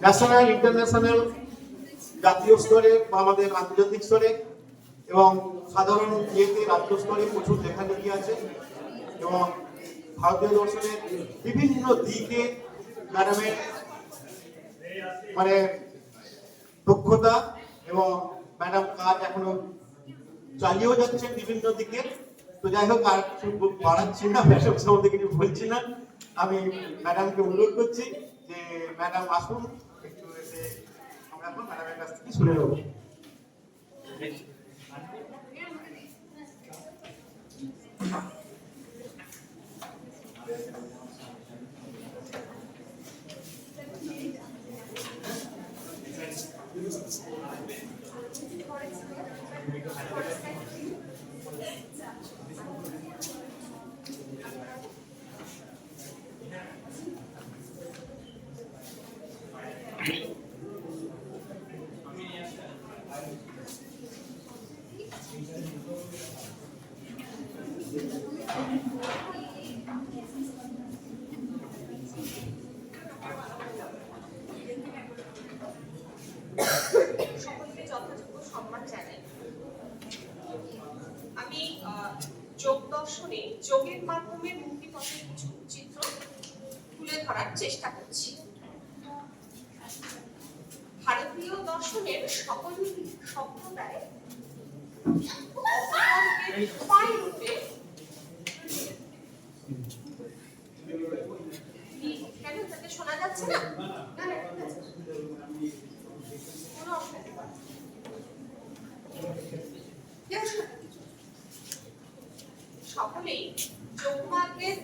National, international, জাতীয় স্তরে বা আমাদের আন্তর্জাতিক স্তরে এবং সাধারণ ইয়েতে রাজ্য স্তরে প্রচুর লেখালেখি আছে এবং ভারতীয় দর্শনের বিভিন্ন দিকে ম্যাডামের মানে দক্ষতা এবং ম্যাডাম কাজ এখনো চালিয়েও যাচ্ছেন বিভিন্ন দিকে। তো যাই হোক, আর কিছু বাড়াচ্ছি না, ব্যবসা সম্বন্ধে কিছু বলছি না। আমি ম্যাডামকে অনুরোধ করছি যে ম্যাডাম আসুন, একটু এসে আমরা এখন ম্যাডামের কাছ থেকে শুনে নেব। সকলকে যথাযোগ্য সম্মান জানাই। আমি যোগ দর্শনে যোগের মাধ্যমে মুক্তিপথের কিছু চিত্র তুলে ধরার চেষ্টা করছি। ভারতীয় দর্শনের সকল সম্প্রদায় উপায় রূপে কেন তাকে শোনা যাচ্ছে না? সকলেই যোগমার্গের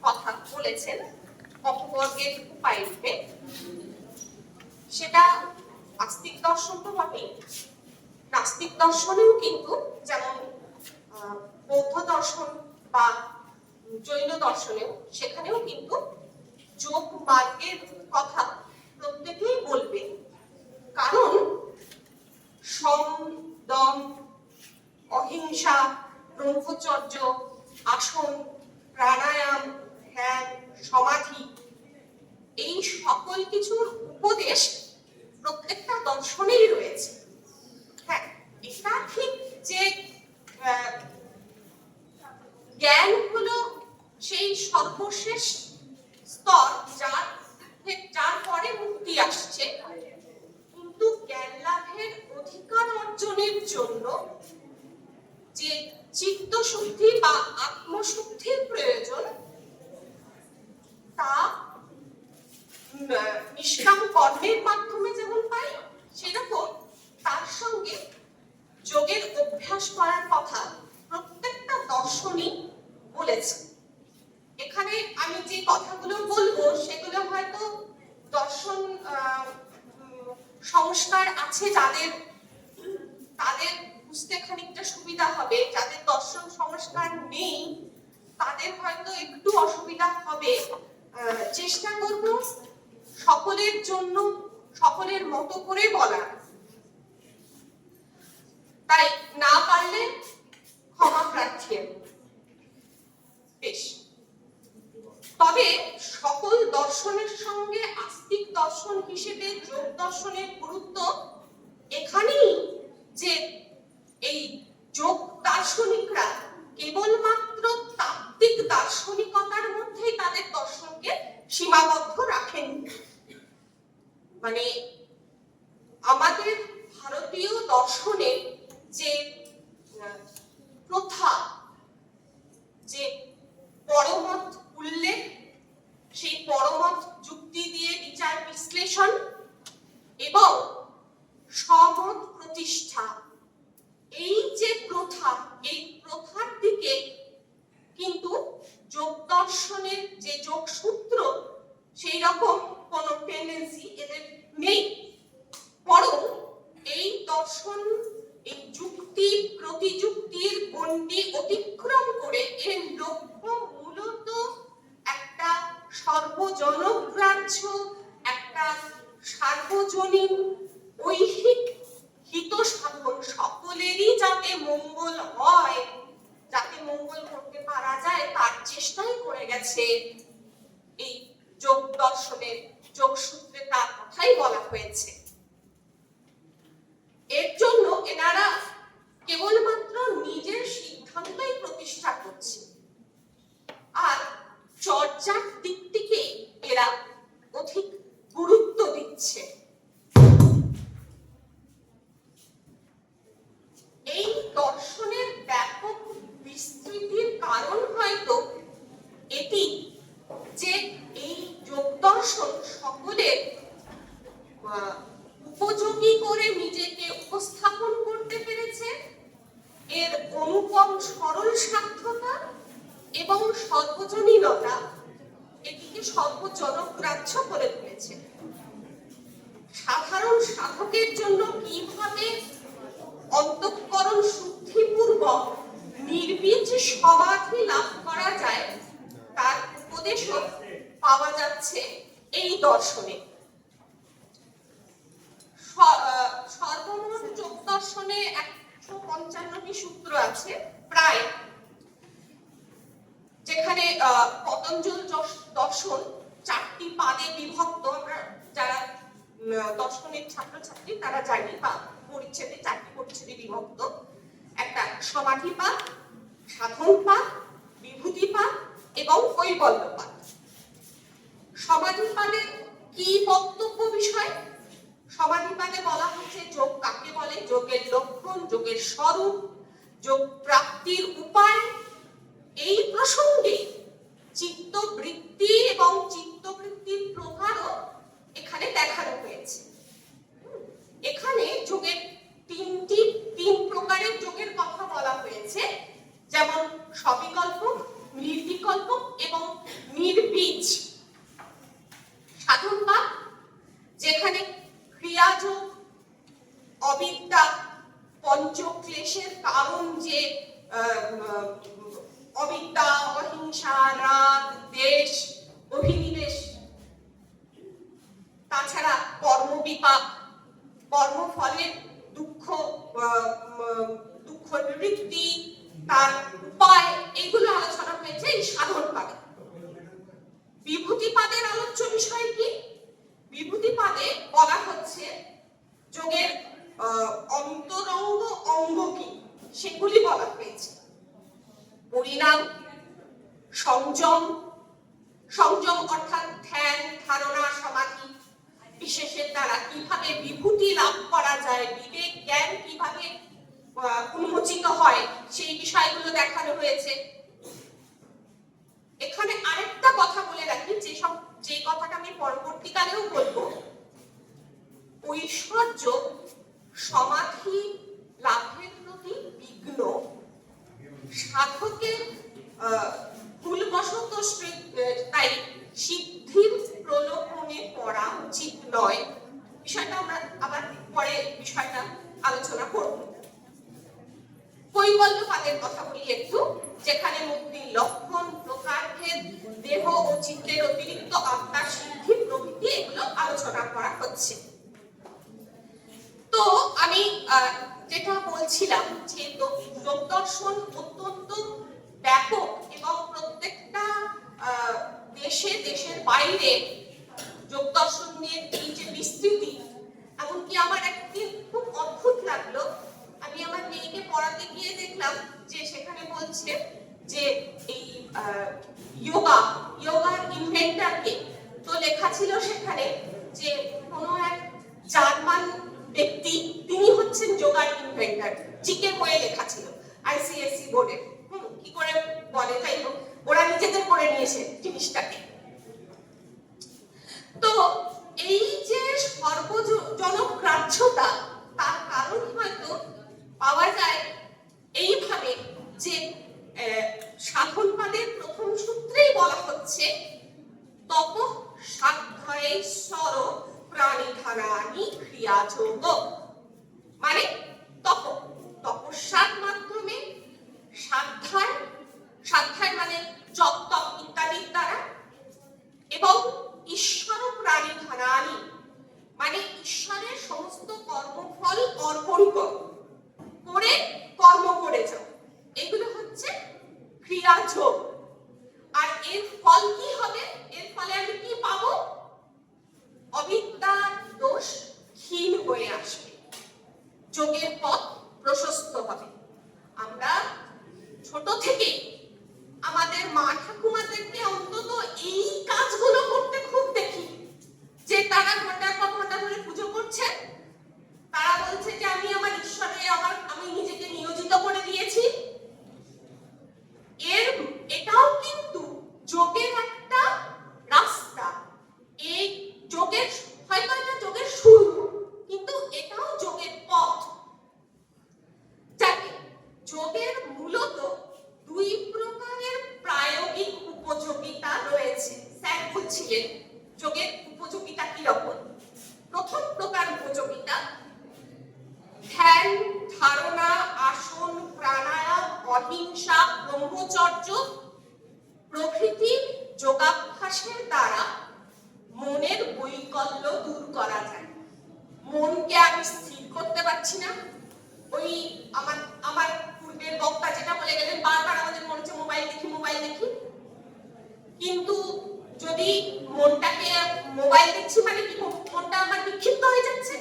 কথা বলেছেন অপবর্গের উপায় রূপে। সেটা আস্তিক দর্শন তো বটেই, নাস্তিক দর্শনেও কিন্তু, যেমন বৌদ্ধ দর্শন বা জৈন দর্শনেও, সেখানেও কিন্তু যোগ মার্গের কথা প্রত্যেকেই বলবে। কারণ সম, দম, অহিংসা, ব্রহ্মচর্য, আসন, প্রাণায়াম, ধ্যান, সমাধি, এই সকল কিছুর উপদেশ প্রত্যেকটা দর্শনেই রয়েছে। হ্যাঁ, এটা ঠিক যে জ্ঞান হলো সেই সর্বশেষ স্তর যার পরে মুক্তি আসছে, কিন্তু জ্ঞান লাভের অধিকার অর্জনের জন্য যে চিত্ত শুদ্ধি বা আত্মশুদ্ধির প্রয়োজন, তা নিষ্কাম কর্মের মাধ্যমে যেমন পাই, সেরকম তার সঙ্গে যোগের অভ্যাস করার কথা প্রত্যেকটা দর্শনই বলেছে। এখানে আমি যে কথাগুলো বলবো সেগুলো হয়তো দর্শন সংস্কার আছে যাদের, তাদের বুঝতে খানিকটা সুবিধা হবে। যাদের দর্শন সংস্কার নেই তাদের হয়তো একটু অসুবিধা হবে। চেষ্টা করব সকলের জন্য সকলের মতো করে বলার, তাই না পারলে ক্ষমা প্রার্থী। বেশ, তবে সকল দর্শনের সঙ্গে আস্তিক দর্শন হিসেবে যোগ দর্শনের গুরুত্ব এখানেই যে এই যোগ দার্শনিকরা কেবলমাত্র তাত্ত্বিক দার্শনিকতার মধ্যেই তাদের দর্শনকে সীমাবদ্ধ রাখেন। মানে আমাদের ভারতীয় দর্শনে যে প্রথা, যে পরমত উল্লেখ, সেই পরমত যুক্তি দিয়ে বিচার বিশ্লেষণ এবং সমত প্রতিষ্ঠা, এই যে প্রথা, এই প্রথার দিকে কিন্তু যোগ দর্শনের যে যোগসূত্র, সেই রকম কোন টেন্ডেন্সি এদের নেই। বরং এই দর্শন এই যুক্তি প্রতিযুক্তির গণ্ডি অতিক্রম করে এর লক্ষ্য মূলত একটা সর্বজনগ্রাহ্য, একটা সার্বজনীন ঐহিক হিত সাধন, সকলেরই যাতে মঙ্গল হয়, যাতে মঙ্গল করতে পারা যায়, তার চেষ্টাই করে গেছে এই যোগ দর্শনের যোগসূত্রে, তার কথাই অধিক গুরুত্ব দিচ্ছে। এই দর্শনের ব্যাপক বিস্তৃতির কারণ হয়তো এটি যে এই যোগ দর্শন সকলের উপযোগী করে নিজেকে উপস্থাপন করতে পেরেছে, এর অনুপম সরল সাধ্যতা এবং সর্বজনীনতা এটিকে সর্বজনগ্রাহ্য করে তুলেছে। সাধারণ সাধকের জন্য কিভাবে অন্তঃকরণ শুদ্ধিপূর্বক নির্বীজ সমাধি লাভ করা যায় তার উপদেশও পাওয়া যাচ্ছে এই দর্শনে। সর্বমোট যোগ দর্শনে 155টি সূত্র আছে প্রায়, যেখানে পতঞ্জল দর্শন 4টি পাদে বিভক্ত। আমরা যারা দর্শনের ছাত্রছাত্রী তারা জানি, বা পরিচ্ছেদে 4টি পরিচ্ছেদে বিভক্ত। একটা সমাধিপাদ, সাধনপাদ, বিভূতিপাদ এবং কৈবল্যপাদ। সমাধিপাদে কি বক্তব্য বিষয়? সমাধিপাদে বলা হচ্ছে যোগ কাকে বলে, যোগের লক্ষণ, যোগের স্বরূপ, যোগ প্রাপ্তির উপায়। এই প্রসঙ্গে চিত্তবৃত্তি এবং চিত্তবৃত্তির প্রকারও এখানে দেখানো হয়েছে। এখানে যোগের তিন প্রকারের যোগের কথা বলা হয়েছে, যেমন সবিকল্প, নির্বিকল্প এবং নির্বীজ। সাধনপাদ, যেখানে ক্রিয়াযোগ, অবিদ্যা, পঞ্চক্লেশের কারণ যে অবিদ্যা, অহিংসা, রাগ, দ্বেষ, অভিনিবেশ, তাছাড়া কর্মবিপাক, কর্মফলের দুঃখ নিবৃত্তি, তার উপায়, এগুলো আলোচনা হয়েছে এই সাধনপাদে। বিভূতিপাদের আলোচ্য বিষয় কি? বিভূতিপাদে বলা হচ্ছে যোগের অন্তরঙ্গ অঙ্গ কি সেগুলি বলা হয়েছে। পরিণাম, সংযম অর্থাৎ ধ্যান, ধারণা, সমাধি বিশেষের দ্বারা কিভাবে বিভূতি লাভ করা যায়, বিবেক জ্ঞান কিভাবে উন্মোচিত হয়, সেই বিষয়গুলো দেখানো হয়েছে। এখানে আরেকটা কথা বলে রাখি, যে কথাটা আমি পরবর্তীকালেও বলবো। ঐশ্বর্য সমাধি লাভের প্রতি বিঘ্ন, সাধকের ভুলবশত তাই সিদ্ধির প্রলোভনে পড়া উচিত নয়। বিষয়টা আমরা আবার পরে বিষয়টা আলোচনা করব। কৈবল্যপাদের কথা বলি একটু, যেখানে মুক্তির লক্ষণ, প্রকারভেদ, দেহ ও চিত্তের অতিরিক্ত আত্মার সিদ্ধি প্রভৃতি এগুলো আলোচনা করা হচ্ছে। তো আমি যেটা বলছিলাম যে যোগ দর্শন অত্যন্ত ব্যাপক এবং প্রত্যেকটা দেশের বাইরে যোগ দর্শন নিয়ে এই যে বিস্তৃতি, এমনকি আমার একদিন খুব অদ্ভুত লাগলো, আমি আমার মেয়েকে পড়াতে গিয়ে দেখলাম যে সেখানে বলছে যে এই যোগার ইনভেন্টরকে, তো লেখা ছিল সেখানে যে কোনো এক জার্মান ব্যক্তি, তিনি হচ্ছেন যোগার ইনভেন্টর, জিকে বইয়ে লেখা ছিল, আইসিএসসি বোর্ডে। কি করে বলে, তাই হোক, ওরা নিজেদের করে নিয়েছে জিনিসটাকে। তো এই যে সর্বজনগ্রাহ্যতা, তার কারণ হয়তো পাওয়া যায় এইভাবে যে সাধনপাদের প্রথম সূত্রেই বলা হচ্ছে তপ সাধ্যাশ্বর প্রাণিধারানি ক্রিয়াযোগ, মানে তপস্যার মাধ্যমে সাধ্যায় মানে জপ তপ ইত্যাদির দ্বারা, এবং ঈশ্বর প্রাণিধারানি মানে ঈশ্বরের সমস্ত কর্মফল অর্পণ করে কর্ম করে যাও, এগুলো হচ্ছে ক্রিয়াযোগ। আর এর ফল কি হবে? এর ফলে আমি কি পাবো? অবিদ্যার দোষ ক্ষীণ হয়ে আসবে, যোগের পথ প্রশস্ত হবে। আমরা ছোট থেকে আমাদের মা ঠাকুমাদেরকে অন্তত এই কাজগুলো করতে খুব দেখি, হয়তো এটা যোগের শুরু, কিন্তু এটাও যোগের পথ। যাকে যোগের মূলত দুই প্রকারের প্রায়োগিক উপযোগিতা রয়েছে। স্যার বলছিলেন যোগের উপযোগিতা কি রকম। প্রথম প্রকার উপযোগিতা ধ্যান, ধারণা, আসন, প্রাণায়াম, অহিংসা, ব্রহ্মচর্য প্রভৃতি যোগাভ্যাসের দ্বারা মনের বৈকল্য দূর করা যায়। মনকে আমি স্থির করতে পারছি না, ওই আমার পূর্বের বক্তা যেটা বলে গেলেন, বারবার আমাদের মনে হচ্ছে মোবাইল দেখি। কিন্তু যদি মনটাকে মোবাইল দেখছি মানে কি, মনটা আমার বিক্ষিপ্ত হয়ে যাচ্ছে।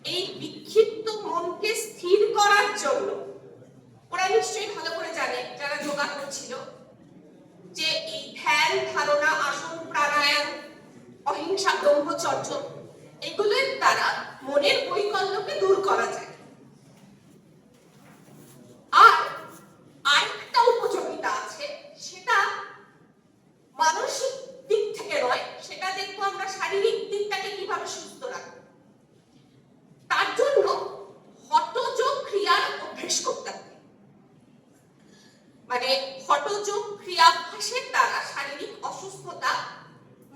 এই বিক্ষিপ্ত মনকে স্থির করার জন্য ওরা নিশ্চয়ই ভালো করে জানে যারা যোগা করছিল, যে এই ধ্যান, ধারণা, আসন, প্রাণায়াম, অহিংসা, ব্রহ্মচর্য এগুলোর দ্বারা মনের বৈকল্যকে দূর করা যায়। আর আরেকটা উপযোগিতা আছে, সেটা মানসিক দিক থেকে নয়, সেটা দেখবো আমরা শারীরিক দিকটাকে কিভাবে সুস্থ রাখবো। তার জন্য হঠযোগ ক্রিয়ার অভ্যাস করতে হবে। মানে হঠযোগ ক্রিয়াভ্যাসের দ্বারা শারীরিক অসুস্থতা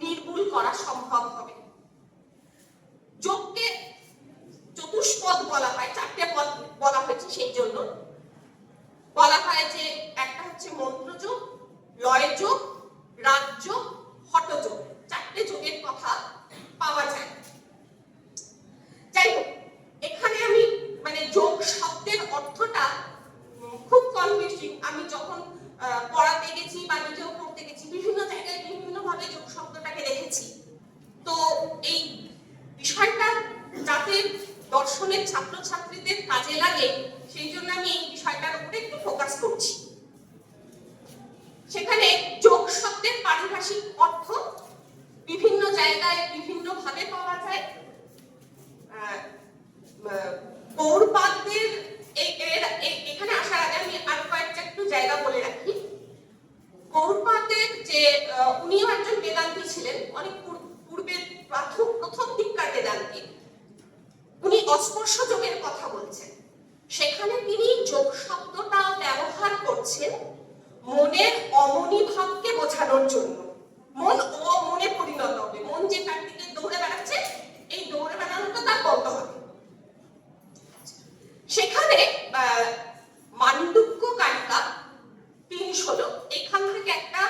নির্মূল করা সম্ভব হবে। যোগকে চতুষ্পদ বলা হয়, 4টে পদ বলা হয়েছে, সেই জন্য বলা হয় যে একটা হচ্ছে মন্ত্রযোগ, লয়যোগ, রাজযোগ, হঠযোগ। 4টে যোগের কথা পাওয়া যায়। যাই হোক, এখানে আমি মানে যোগ শব্দের অর্থটা খুব কনফিউজিং। আমি যখন পড়াতে গেছি বা নিজেও পড়তে গেছি, বিভিন্ন জায়গায় বিভিন্ন ভাবে যোগ শব্দটাকে দেখেছি। তো এই বিষয়টা যাতে দর্শনের ছাত্রছাত্রীদের কাজে লাগে, সেই জন্য আমি এই বিষয়টার উপরে একটু ফোকাস করছি। সেখানে যোগ শব্দের পারিভাষিক অর্থ বিভিন্ন জায়গায় বিভিন্ন ভাবে পাওয়া যায়। গৌড়পাদদের এখানে আসার আগে আমি আর কয়েকটা একটু জায়গা বলে রাখি। গৌড়পাদের যে উনিও একজন বেদান্তী ছিলেন, অনেক পূর্বের প্রথম দিককার বেদান্তী। উনি অস্পর্শ যোগের কথা বলছেন। সেখানে তিনি যোগ শব্দটা ব্যবহার করছেন মনের অমনি ভাবকে বোঝানোর জন্য। মন অমনে পরিণত হবে, মন যে চারদিকে দৌড়ে বেড়াচ্ছে, এই দৌড়ে বেড়ানোটা তার বন্ধ হবে। সেখানে মান্ডুক্য কারিকা 3:16, এখান থেকে একটা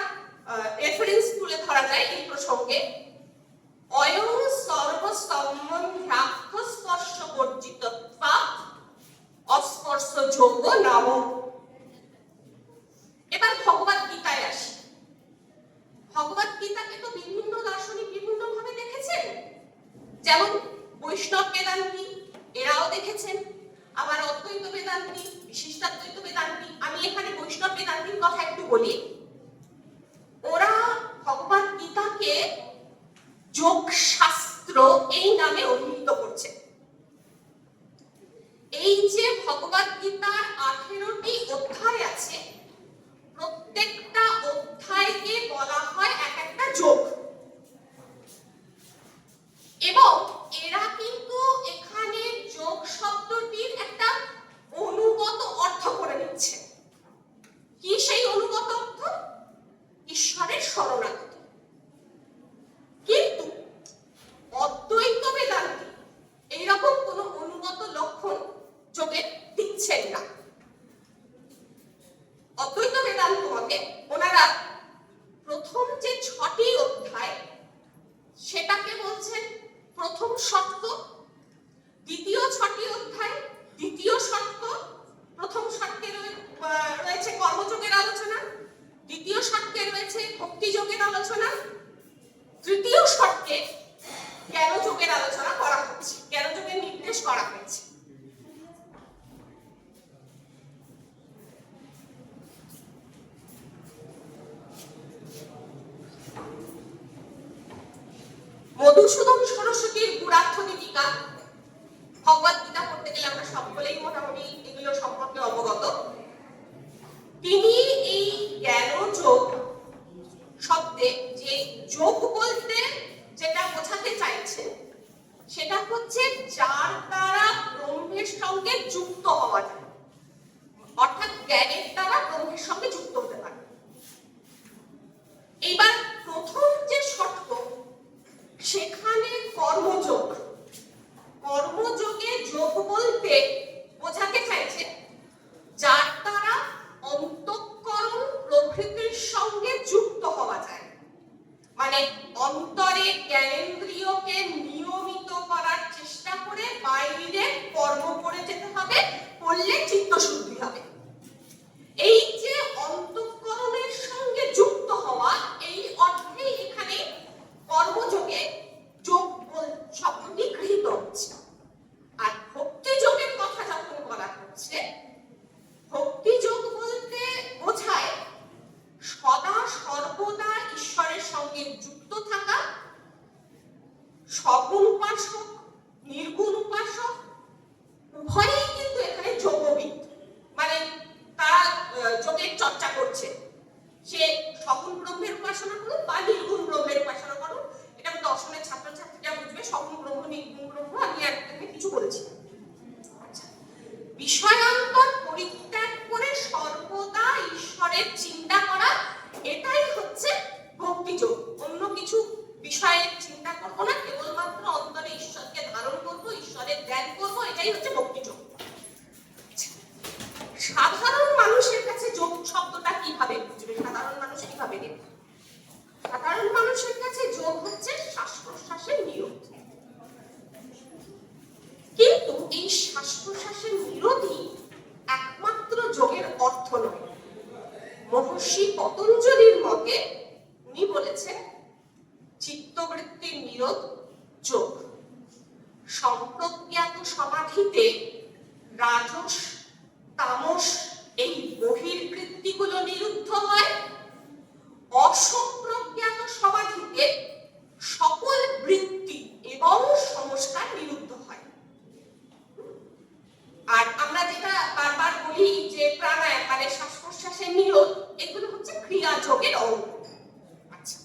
রেফারেন্স তুলে ধরা যায় এই প্রসঙ্গে। অয়ং সর্ব সম্বন্ধার্থ স্পর্শ বর্জিত অস্পর্শ যোগ নাম। এবার ভগবদ গীতায় আসি। ভগবদ গীতাকে তো বিভিন্ন দার্শনিক বিভিন্ন ভাবে দেখেছেন, যেমন বৈষ্ণব বেদান্তী এরাও দেখেছেন, আবার অদ্বৈত বেদান্তী, বিশিষ্টাদ্বৈত বেদান্তী। আমি এখানে বৈষ্ণব বেদান্তীর কথা একটু বলি। ওরা ভগবদ গীতাকে যোগ শাস্ত্র এই নামে অভিহিত করছে। এই যে ভগবদ গীতার 18টি অধ্যায় আছে, প্রত্যেকটা অধ্যায়কে বলা হয় এক একটা যোগ। এবং এরা কিন্তু এখানে যোগ শব্দটির একটা অনুগত অর্থ করে নিচ্ছে। কি সেই অনুগত অর্থ? ঈশ্বরের শরণাগতি। কিন্তু অদ্বৈত বেদান্তী এইরকম কোন অনুগত লক্ষণ যোগের দিচ্ছেন না। অদ্বৈত বেদান্ত মতে ওনারা প্রথম যে 6টি অধ্যায় সেটাকে বলছেন প্রথম ষটক, দ্বিতীয় 6টি অধ্যায় দ্বিতীয় ষটক। প্রথম ষটকে রয়েছে কর্মযোগের আলোচনা, দ্বিতীয় ষটকে রয়েছে ভক্তি যোগের আলোচনা, তৃতীয় ষটকে জ্ঞান যোগের আলোচনা করা হচ্ছে, জ্ঞান যোগের নির্দেশ করা হয়েছে। মধুসূদন সরস্বতীর গুণার্থ দীপিকা, ভগবদ গীতা পড়তে গেলে আমরা সকলেই মোটামুটি এগুলো সম্পর্কে অবগত। তিনি এই জ্ঞান যোগ শব্দে, যে যোগ বলতে যেটা বোঝাতে চাইছে সেটা হচ্ছে যার দ্বারা ব্রহ্মের সঙ্গে যুক্ত হওয়া যায়, অর্থাৎ জ্ঞানের দ্বারা ব্রহ্মের সঙ্গে যুক্ত হতে পারে। এবার প্রথম যে শর্ত, সেখানে কর্মযোগ, কর্মযোগে যোগ বলতে বোঝাতে চাইছে যার দ্বারা অন্তঃকরণ প্রকৃতির সঙ্গে যুক্ত হওয়া যায়, মানে অন্তরে জ্ঞানেন্দ্রিয়কে নিয়মিত করার চেষ্টা করে বাইরে কর্ম করে যেতে হবে, করলে চিত্তশুদ্ধি হবে। এই যে অন্তঃকরণের সঙ্গে যুক্ত হওয়া, এই অর্থেই এখানে কর্মযোগে যোগ শব্দটি গৃহীত হচ্ছে। আর ভক্তি যোগের কথা যখন বলা হচ্ছে, ভক্তি যোগ বলতে বোঝায় সদা সর্বদা ঈশ্বরের সঙ্গে যুক্ত থাকা, সগুণ উপাসক নির্গুণ উপাসক উভয়ই কিন্তু এখানে যোগবিদ, মানে তারা যোগের চর্চা করছে। সে সগুণ ব্রহ্মের উপাসনা করুন বা নির্গুণ ব্রহ্মের উপাসনা করুন, এটা দর্শনের ছাত্রছাত্রীরা বুঝবে। সগুণ ব্রহ্ম নির্গুণ ব্রহ্ম আমি একদমই কিছু বলেছি। বিষয়ান্তর পরিত্যাগ করে সর্বদা ঈশ্বরের চিন্তা করা, এটাই হচ্ছে ভক্তিযোগ। অন্য কিছু বিষয়ের চিন্তা করবো না, কেবলমাত্র অন্তরে ঈশ্বরকে ধারণ করবো, ঈশ্বরের ধ্যান করবো, এটাই হচ্ছে ভক্তিযোগ। সাধারণ মানুষের কাছে যোগ শব্দটা কিভাবে বুঝবে? সাধারণ মানুষ কিভাবে নেবে? সাধারণ মানুষের কাছে যোগ হচ্ছে শ্বাস প্রশ্বাসের নিরোধ। কিন্তু এই শ্বাস প্রশ্বাসের নিরোধই একমাত্র যোগের অর্থ নয়। মহর্ষি পতঞ্জলির মতে উনি বলেছেন চিত্তবৃত্তির নিরোধ যোগ। সম্প্রজ্ঞাত সমাধিতে রাজস তামস এই বহির্বৃত্তিগুলো নিরুদ্ধ হয়, অসম্প্রজ্ঞাত সমাধিতে সকল বৃত্তি এবং সংস্কার নিরুদ্ধ হয়। আর আমরা যেটা বারবার বলি যে প্রাণায়াম মানে শ্বাস প্রশ্বাসের নিরোধ, এগুলো হচ্ছে ক্রিয়া যোগের অঙ্গ। আচ্ছা,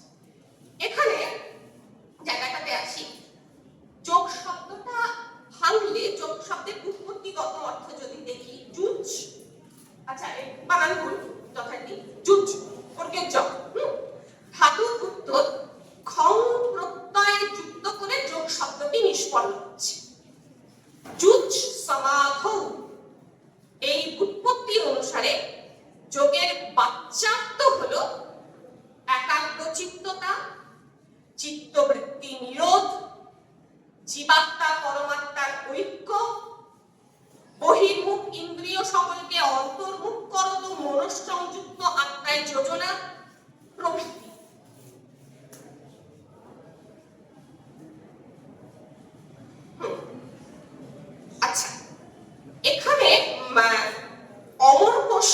এখানে জায়গাটাতে আসি। যোগ শব্দটা ভাঙলে, যোগ শব্দের উৎপত্তিগত অর্থ যদি দেখি, যুজ, আচ্ছা বানান ভুল যথার্থী, যুজ বর্গের যোগ, ধাতুর উত্তর খং প্রত্যয় যুক্ত করে যোগ শব্দটি নিষ্পন্ন হচ্ছে। যুজ সমাধৌ, এই উৎপত্তি অনুসারে যোগের বাচ্যার্থ হলো একাগ্রচিত্ততা, চিত্তবৃত্তি নিরোধ, জীবাত্মা পরমাত্মার ঐক্য, বহির্মুখ ইন্দ্রিয় সকলকে অন্তর্মুখ করত মনঃসংযুক্ত আত্মায় যোজনা প্রভৃতি। আচ্ছা, এখানে অমর কোষ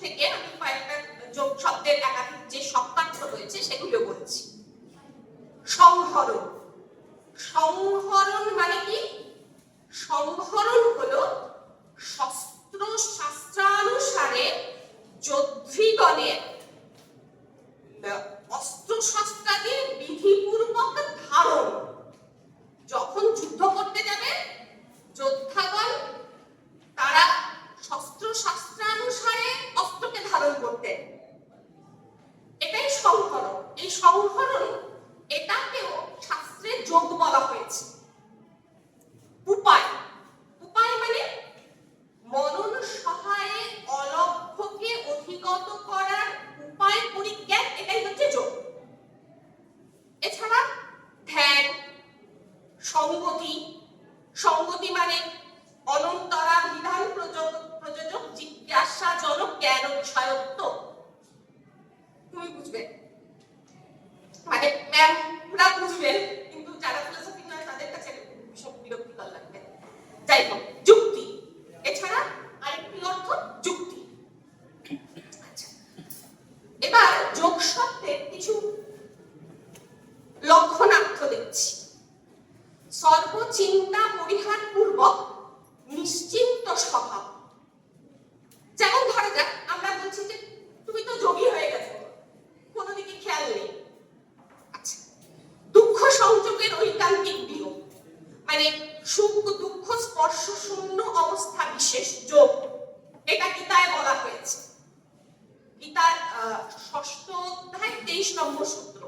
থেকে আমি কয়েকটা যোগ শব্দের একাধিক যে শব্দার্থ রয়েছে সেগুলো বলছি। সংহরণ, সংহরণ মানে কি? সংহরণ হলো শস্ত্র শাস্ত্রানুসারে যোদ্ধিগণের অস্ত্র শস্ত্রাদি বিধিপূর্বক ধারণ। যখন যুদ্ধ করতে যাবে যোদ্ধাগণ, তারা শস্ত্র শাস্ত্রানুসারে অস্ত্রকে ধারণ করতেন, এটাই সংহরণ। এই সংহরণ এটাকেও শাস্ত্রে যোগ বলা হয়েছে। উপায়, উপায় মানে মনন সহায়ে অলভ্যকে অধিগত করার উপায় পরিজ্ঞান, এটাই হচ্ছে যোগ। এছাড়া ধ্যান, সংগতি, সংগতি মানে অনন্তরা বিধান প্রযোজক জিজ্ঞাসাজনক জ্ঞান বিষয়ত্ব। তুমি বুঝবে, মানে ম্যামরা বুঝবেন, কিন্তু যারা ফিলোসফি নয় তাদের কাছে ভীষণ বিরক্তিকর লাগবে। যাই হোক, যুক্তি, এছাড়া আরেকটি অর্থ যুক্তি। আচ্ছা, এবার যোগ শব্দের কিছু লক্ষণার্থ দেখছি। সর্বচিন্তা পরিহার পূর্বক নিশ্চিন্ত স্বভাব। যেমন ধরা যাক আমরা বলছি যে তুমি তো যোগী হয়ে গেছো, কোনো দিকে খেয়াল নেই। আচ্ছা, দুঃখ সংযম সুখ দুঃখ স্পর্শ শূন্য অবস্থা বিশেষ যোগ, এটা গীতায় বলা হয়েছে। গীতার 6ষ্ঠ অধ্যায় 23 নম্বর সূত্র,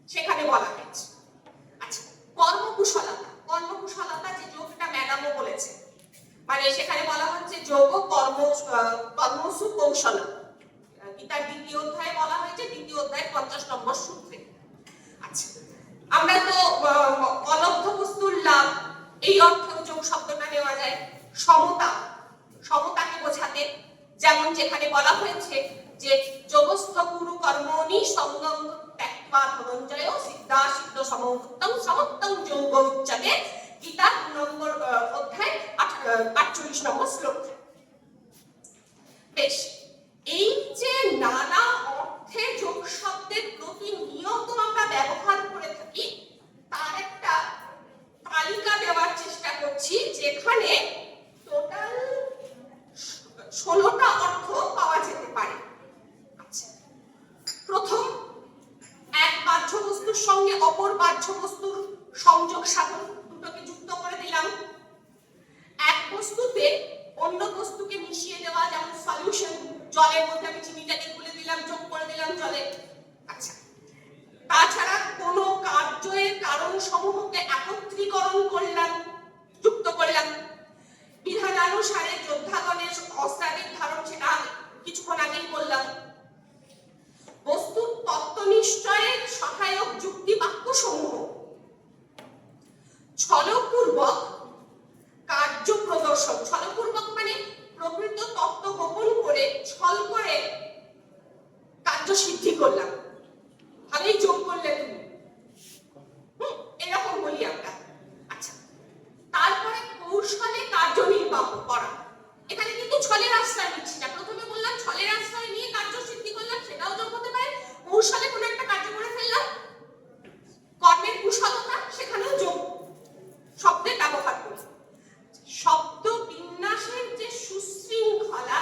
সেখানে বলা হয়েছে। আচ্ছা, কর্মকুশলতা যে যোগটা ম্যাডামও বলেছে, মানে সেখানে বলা হচ্ছে যোগ কর্মসু কৌশল। গীতার 2য় অধ্যায়ে বলা হয়েছে, 2য় অধ্যায় 50 নম্বর সূত্রে। আচ্ছা, আমরা তো অলব্ধ বস্তুর লাভ, এই অর্থেও যোগ শব্দটা নেওয়া যায়। সমতাকে বোঝাতে, যেমন যেখানে বলা হয়েছে যে যোগস্থ গুরু কর্মণি সঙ্গম ত্যক্ত্বা ধনঞ্জয় সিদ্ধা সিদ্ধ সমুত্তম সমত্তম যোগ উচ্যতে, গীতা 2 নম্বর অধ্যায় 48 নম্বর শ্লোক। বেশ, এই যে নানা অর্থে যোগ শব্দের প্রতিনিয়ত আমরা ব্যবহার করে থাকি, তার একটা তালিকা দেওয়ার চেষ্টা করছি, যেখানে টোটাল 16টা অর্থ পাওয়া যেতে পারে। আচ্ছা, প্রথম, এক বাহ্য বস্তুর সঙ্গে অপর বাহ্য বস্তুর সংযোগ সাধন, দুটোকে যুক্ত করে দিলাম। এক বস্তুতে অন্য বস্তুকে মিশিয়ে দেওয়া, যেমন সলিউশন, জলের মধ্যে আমি চিনিটাকে গুলে দিলাম, যোগ করে দিলাম জলে। আচ্ছা, তাছাড়া কোনো কার্যের কারণ সমূহকে একত্রীকরণ করলাম, যুক্ত করলাম। বিধানানুসারে যোদ্ধাগণের অস্ত্রাদির ধারণ, সেটা কিছুক্ষণ আগেই বললাম। বস্তুর তত্ত্ব নিশ্চয়ের সহায়ক যুক্তি বাক্য সমূহ, ছলপূর্বক কার্য প্রদর্শন। ছলপূর্বক মানে প্রকৃত তত্ত্ব গোপন করে, ছল করে কার্য সিদ্ধি করলাম, ভালোই যোগ করলে তুমি, এরকম বলি আমরা। আচ্ছা, তারপরে কৌশলে কার্য নির্বাহ করা। এখানে কিন্তু ছলের আশ্রয় নিচ্ছি না। প্রথমে বললাম ছলের আশ্রয় নিয়ে কার্য সিদ্ধি করলাম, সেটাও যোগ হতে পারে। কৌশলে কোনো একটা কার্য করে ফেললাম, কর্মের কুশলতা, সেখানেও যোগ শব্দের ব্যবহার করি। শব্দ বিন্যাসের যে সুশৃঙ্খলা,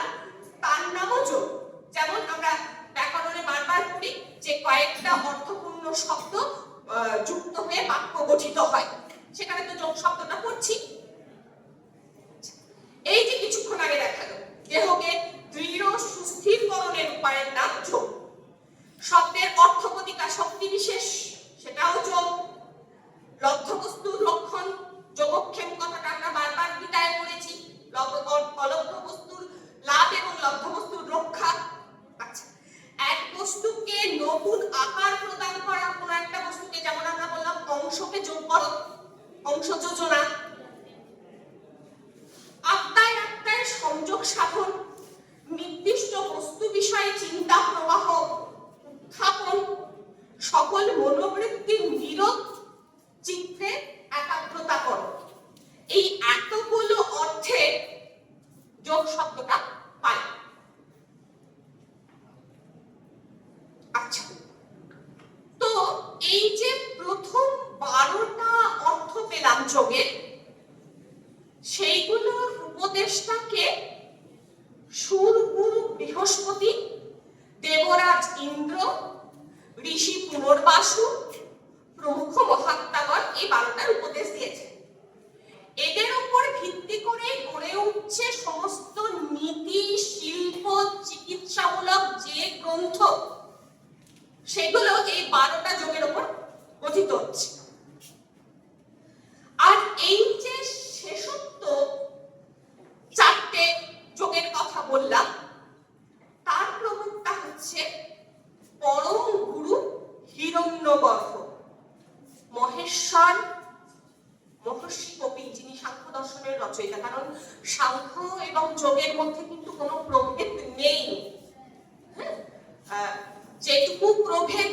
তার নামও যোগ। যেমন আমরা ব্যাকরণে বারবার করি যে কয়েকটা অর্থপূর্ণ শব্দ যুক্ত হয়ে বাক্য গঠিত হয়, সেখানে তো যোগ শব্দটা পড়ছি। এই যে কিছুক্ষণ আগে দেখালো, দেহকে দৃঢ় সুস্থিরকরণের উপায়ের নাম যোগ। শব্দের অর্থপ্রতিকা শক্তি বিশেষ, সেটাও যোগ। লব্ধ বস্তুর লক্ষণ, যোগক্ষেম কথাটা আমরা বারবার গীতায় পড়েছি। অলব্ধ বস্তুর লাভ এবং লব্ধ বস্তুর রক্ষা। আচ্ছা, এক বস্তুকে নতুন আকার প্রদান করা, কোন একটা বস্তুকে, যেমন আমরা বললাম অংশকে যোগ করো, অংশ যোজনা। আত্মায় সংযোগ সাধন, নির্দিষ্ট বস্তু বিষয়ে চিন্তা প্রবাহ উত্থাপন, সকল মনোবৃত্তির নিরোধ, চিত্তে একাগ্রতা করো। এই এতগুলো অর্থে যোগ শব্দটা পাই। আচ্ছা, তো এই যে প্রথম 12টা অর্থ পেলাম যোগের, সেইগুলোর উপদেষ্টাকে সুরগুরু বৃহস্পতি, দেবরাজ ইন্দ্র, ঋষি পুনর্বাসু প্রমুখ মহাত্মাগণ এই 12টার উপদেশ দিয়েছে। এদের উপর ভিত্তি করে গড়ে উঠছে সমস্ত নীতি, শিল্প, চিকিৎসামূলক যে গ্রন্থ, সেগুলো এই 12টা যোগের উপর গঠিত হচ্ছে। আর এই যে শেষোক্ত 4টে যোগের কথা বললাম, তার প্রবক্তা হচ্ছে পরম গুরু হিরণ্যগর্ভ মহেশ্বর মহর্ষি কপিল, যিনি সাংখ্য দর্শনের রচয়িতা। কারণ সাংখ্য এবং যোগের মধ্যে কিন্তু কোনো প্রভেদ নেই। যেটুকু প্রভেদ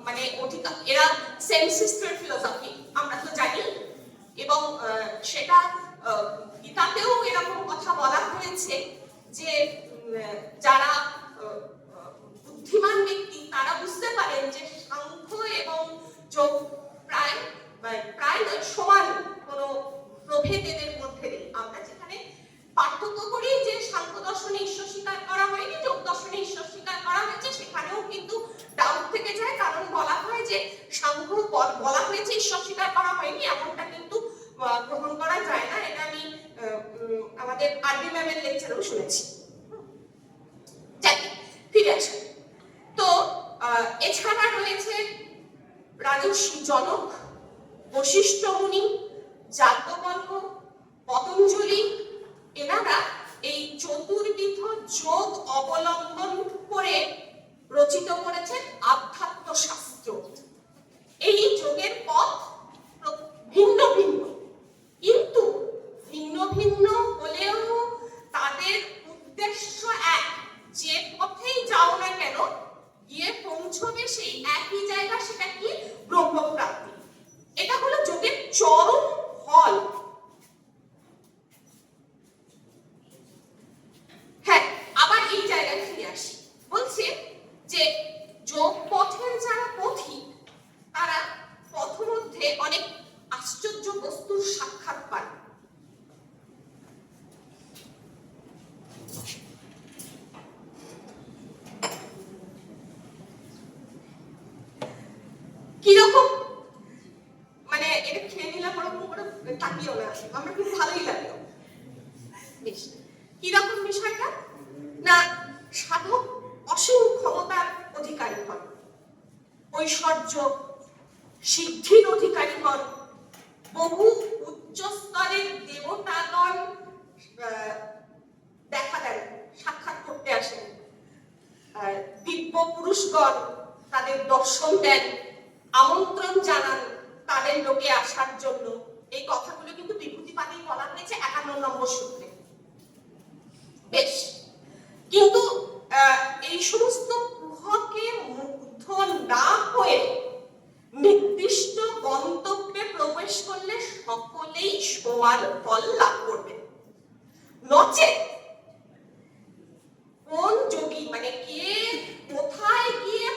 মানে অধিকার, এরা সেম সিস্টার ফিলোসফি, আমরা তো জানি। এবং সেটা গীতাতেও এরকম কথা বলা হয়েছে যে যারা বুদ্ধিমান ব্যক্তি, তারা বুঝতে পারেন যে সাংখ্য এবং যোগ প্রায় নয়, সমান, কোনো প্রভেদ এদের মধ্যে নেই। আমরা যেখানে পার্থক্য করি যে সাংখ্য দর্শনে ঈশ্বর স্বীকার করা হয়নি, যোগ দর্শনে ঈশ্বর স্বীকার করা হয়েছে, সেখানেও কিন্তু ডাউট থেকে যায়। কারণ বলা হয় যে সাংখ্য বলা হয়েছে ঈশ্বর স্বীকার করা হয়নি, এমনটা কিন্তু গ্রহণ করা যায় না, এটা আমি আমাদের আরবি ম্যামের লেকচারেও শুনেছি। ফিরে আসি। তো এছাড়া রয়েছে রাজর্ষি জনক, বশিষ্ঠ মুনি, যাজ্ঞবল্ক্য, পতঞ্জলি, এনারা এই চতুর্বিধ যোগ অবলম্বন করে রচিত করেছেন আধ্যাত্ম শাস্ত্র। এই যোগের পথ ভিন্ন ভিন্ন, কিন্তু ভিন্ন ভিন্ন হলেও তাদের উদ্দেশ্য এক। যে পথেই যাও না কেন গিয়ে পৌঁছবে সেই একই জায়গা, সেটা কি? ব্রহ্মপ্রাপ্তি। এটা হলো যোগের চরম ফল। হ্যাঁ, আবার এই জায়গায় ফিরে আসি। বলছে যে যোগ পথের যারা পথিক তারা পথমধ্যে অনেক আশ্চর্য বস্তুর সাক্ষাৎ পান। কিরকম, মানে এটা খেয়ে নিলাম ওরকম করে তাকিও না, আমরা খুব ভালোই লাগলো। বেশ, কিরকম বিষয়টা? না, সাধক অসীম ক্ষমতার অধিকারী হন, ঐশ্বর্য সিদ্ধির অধিকারী হন, বহু উচ্চ স্তরের দেবতাগণ দেখা দেন, সাক্ষাৎ করতে আসেন, দিব্য পুরুষগণ তাদের দর্শন দেন, আমন্ত্রণ জানান তাদের লোকে আসার জন্য। এই কথাগুলো কিন্তু বিভূতিপাদেই বলা হয়েছে 51 নম্বর সূত্রে। বেশ, কিন্তু এই সমস্ত কুহকে মুগ্ধ না হয়ে নির্দিষ্ট গন্তব্যে প্রবেশ করলে সকলেই সমান ফল লাভ করবে। নচেত কোন যোগী, মানে কে কোথায় গিয়ে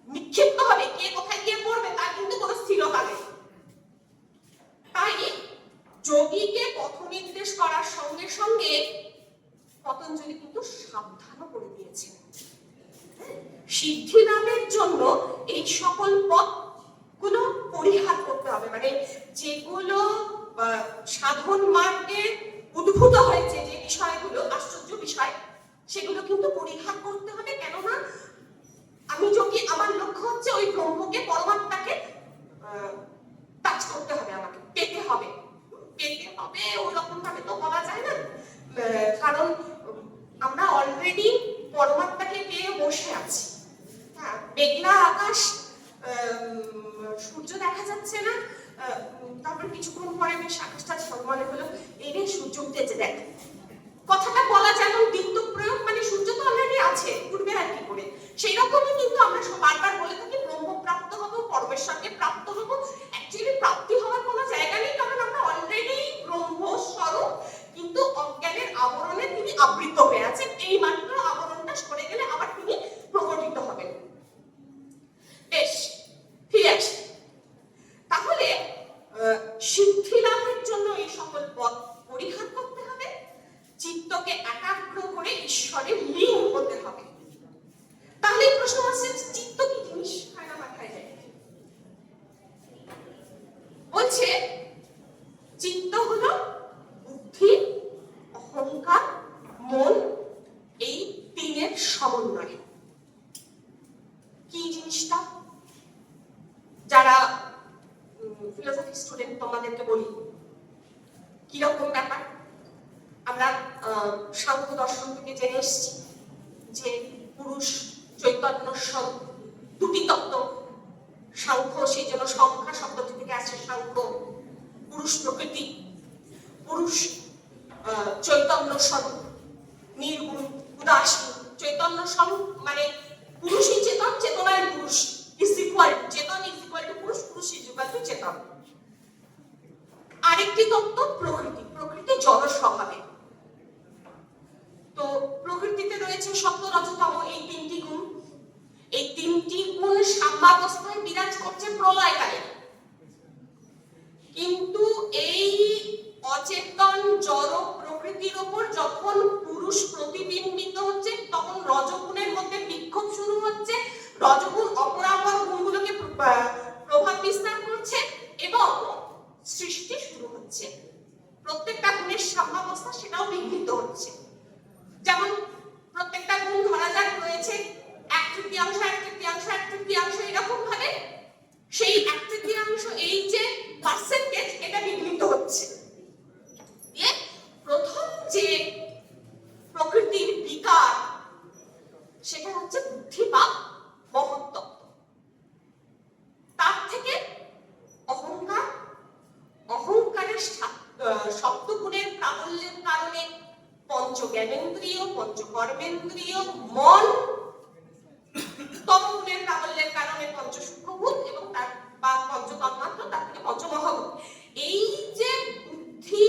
নিক্ষিপ্ত হবে, কে কোথায় গিয়ে পড়বে, তার কিন্তু কোনো স্থিরতা নেই। তাই যোগীকে পথ নির্দেশ করার সঙ্গে সঙ্গে পতঞ্জলি কিন্তু সাবধানও করে দিয়েছেন। সিদ্ধি লাভের জন্য এই সকল পথগুলো পরিহার করতে হবে, মানে যেগুলো সাধন মার্গে উদ্ভূত হয়েছে যে বিষয়গুলো, আশ্চর্য বিষয়, সেগুলো কিন্তু পরিহার করতে হবে। কেননা আমি যোগী, আমার লক্ষ্য হচ্ছে ওই ব্রহ্মকে, পরমাত্মাকে টাচ করতে হবে, আমাকে পেতে হবে। পেতে হবে ওই রকম ভাবে তো বলা যায় না, কারণ আমরা অলরেডি পরমাত্মাকে পেয়ে বসে আছি। হ্যাঁ, মেঘলা আকাশ, সূর্য দেখা যাচ্ছে না, তারপর কিছুক্ষণ পরে বেশ আকাশটা ঝলমলে হলো, এই রে সূর্য উঠেছে দেখ। কথাটা বলা যেমন দ্বিত্ব প্রয়োগ, মানে সূর্য তো অলরেডি আছে, উঠবে আর কি করে। সেই রকমই কিন্তু আমরা বারবার বলে থাকি ব্রহ্ম প্রাপ্ত হবো, পরমেশ্বরকে প্রাপ্ত হবো। অ্যাকচুয়ালি প্রাপ্তি হওয়ার কোনো জায়গা নেই, কারণ আমরা অলরেডি ব্রহ্মস্বরূপ, কিন্তু অজ্ঞানের আবরণে তিনি আবৃত হয়ে আছেন। এই মাত্র আবরণটা সরে গেলে আবার তিনি প্রকটিত হবেন। বেশ, ফিরে আসি। তাহলে সিদ্ধি লাভের জন্য এই সকল পথ পরিহার করতে হবে, চিত্তকে একাগ্র করে ঈশ্বরে লীন হতে হবে। তাহলে প্রশ্ন আসছে, চিত্ত কি জিনিস? খানা মাথায় যায়। বলছে চিত্ত হলো বুদ্ধি, অহংকার, মন, এই তিনের সমন্বয়। কি জিনিসটা? যারা ফিলোসফি স্টুডেন্ট তোমাদেরকে বলি কিরকম ব্যাপার। আমরা সাংখ্য দর্শন থেকে জেনে এসেছি যে পুরুষ চৈতন্য স্বরূপ, দুটি তত্ত্ব। সাংখ্য সেই জন্য সংখ্যা শব্দটি থেকে আসছে সাংখ্য। পুরুষ প্রকৃতি, পুরুষ চৈতন্য স্বরূপ, নির্গুণ উদাসীন। চৈতন্য স্বরূপ মানে পুরুষই চেতন, চেতনায় পুরুষ is equal to Chetan, is equal to পুরুষ, পুরুষ ইজ ইকুয়াল টু চেতন। আরেকটি তত্ত্ব প্রকৃতি, প্রকৃতি জড় স্বভাবে। তো প্রকৃতিতে রয়েছে সত্য, রজতম, এই তিনটি গুণ। এই তিনটি গুণ সাম্যাবস্থায় বিরাজ করছে প্রলয়কালে। কিন্তু এই অচেতন জড় প্রকৃতির উপর যখন পুরুষ প্রতিবিম্বিত হচ্ছে, তখন রজগুণের মধ্যে বিক্ষোভ শুরু হচ্ছে। রজগুণ অপরাপর গুণগুলোকে প্রভাব বিস্তার করছে এবং সৃষ্টি শুরু হচ্ছে, প্রত্যেকটা গুণের সাম্যাবস্থা সেটাও বিঘ্নিত হচ্ছে। যেমন প্রত্যেকটা গুণ ধরা যাক রয়েছে 1/3, 1/3, 1/3 এরকম ভাবে সেই 1/3 এই যে পার্সেন্টেজ এটা বিঘ্নিত হচ্ছে। প্রথম যে প্রকৃতির বিকার সেটা হচ্ছে বুদ্ধি বা মহত্ত্ব। তার থেকে অহংকার, অহংকারের সপ্তগুণের প্রাবল্যের কারণে পঞ্চ জ্ঞানেন্দ্রিয়, পঞ্চ কর্মেন্দ্রিয়, মন, তমগুণের প্রাবল্যের কারণে পঞ্চ সূক্ষ্মভূত এবং তার বা পঞ্চ তন্মাত্র, তার থেকে পঞ্চ মহাভূত। এই যে বুদ্ধি,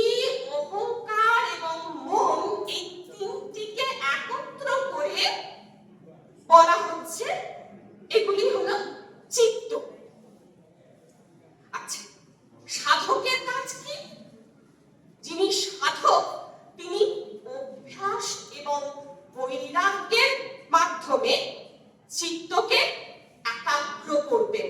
অহংকার এবং মন, এই তিনটিকে একত্র করে বলা হচ্ছে এগুলি হলো চিত্ত। আচ্ছা, সাধকের কাজ কি? যিনি সাধক তিনি অভ্যাস এবং বৈরাগ্যের মাধ্যমে চিত্তকে একাগ্র করবেন।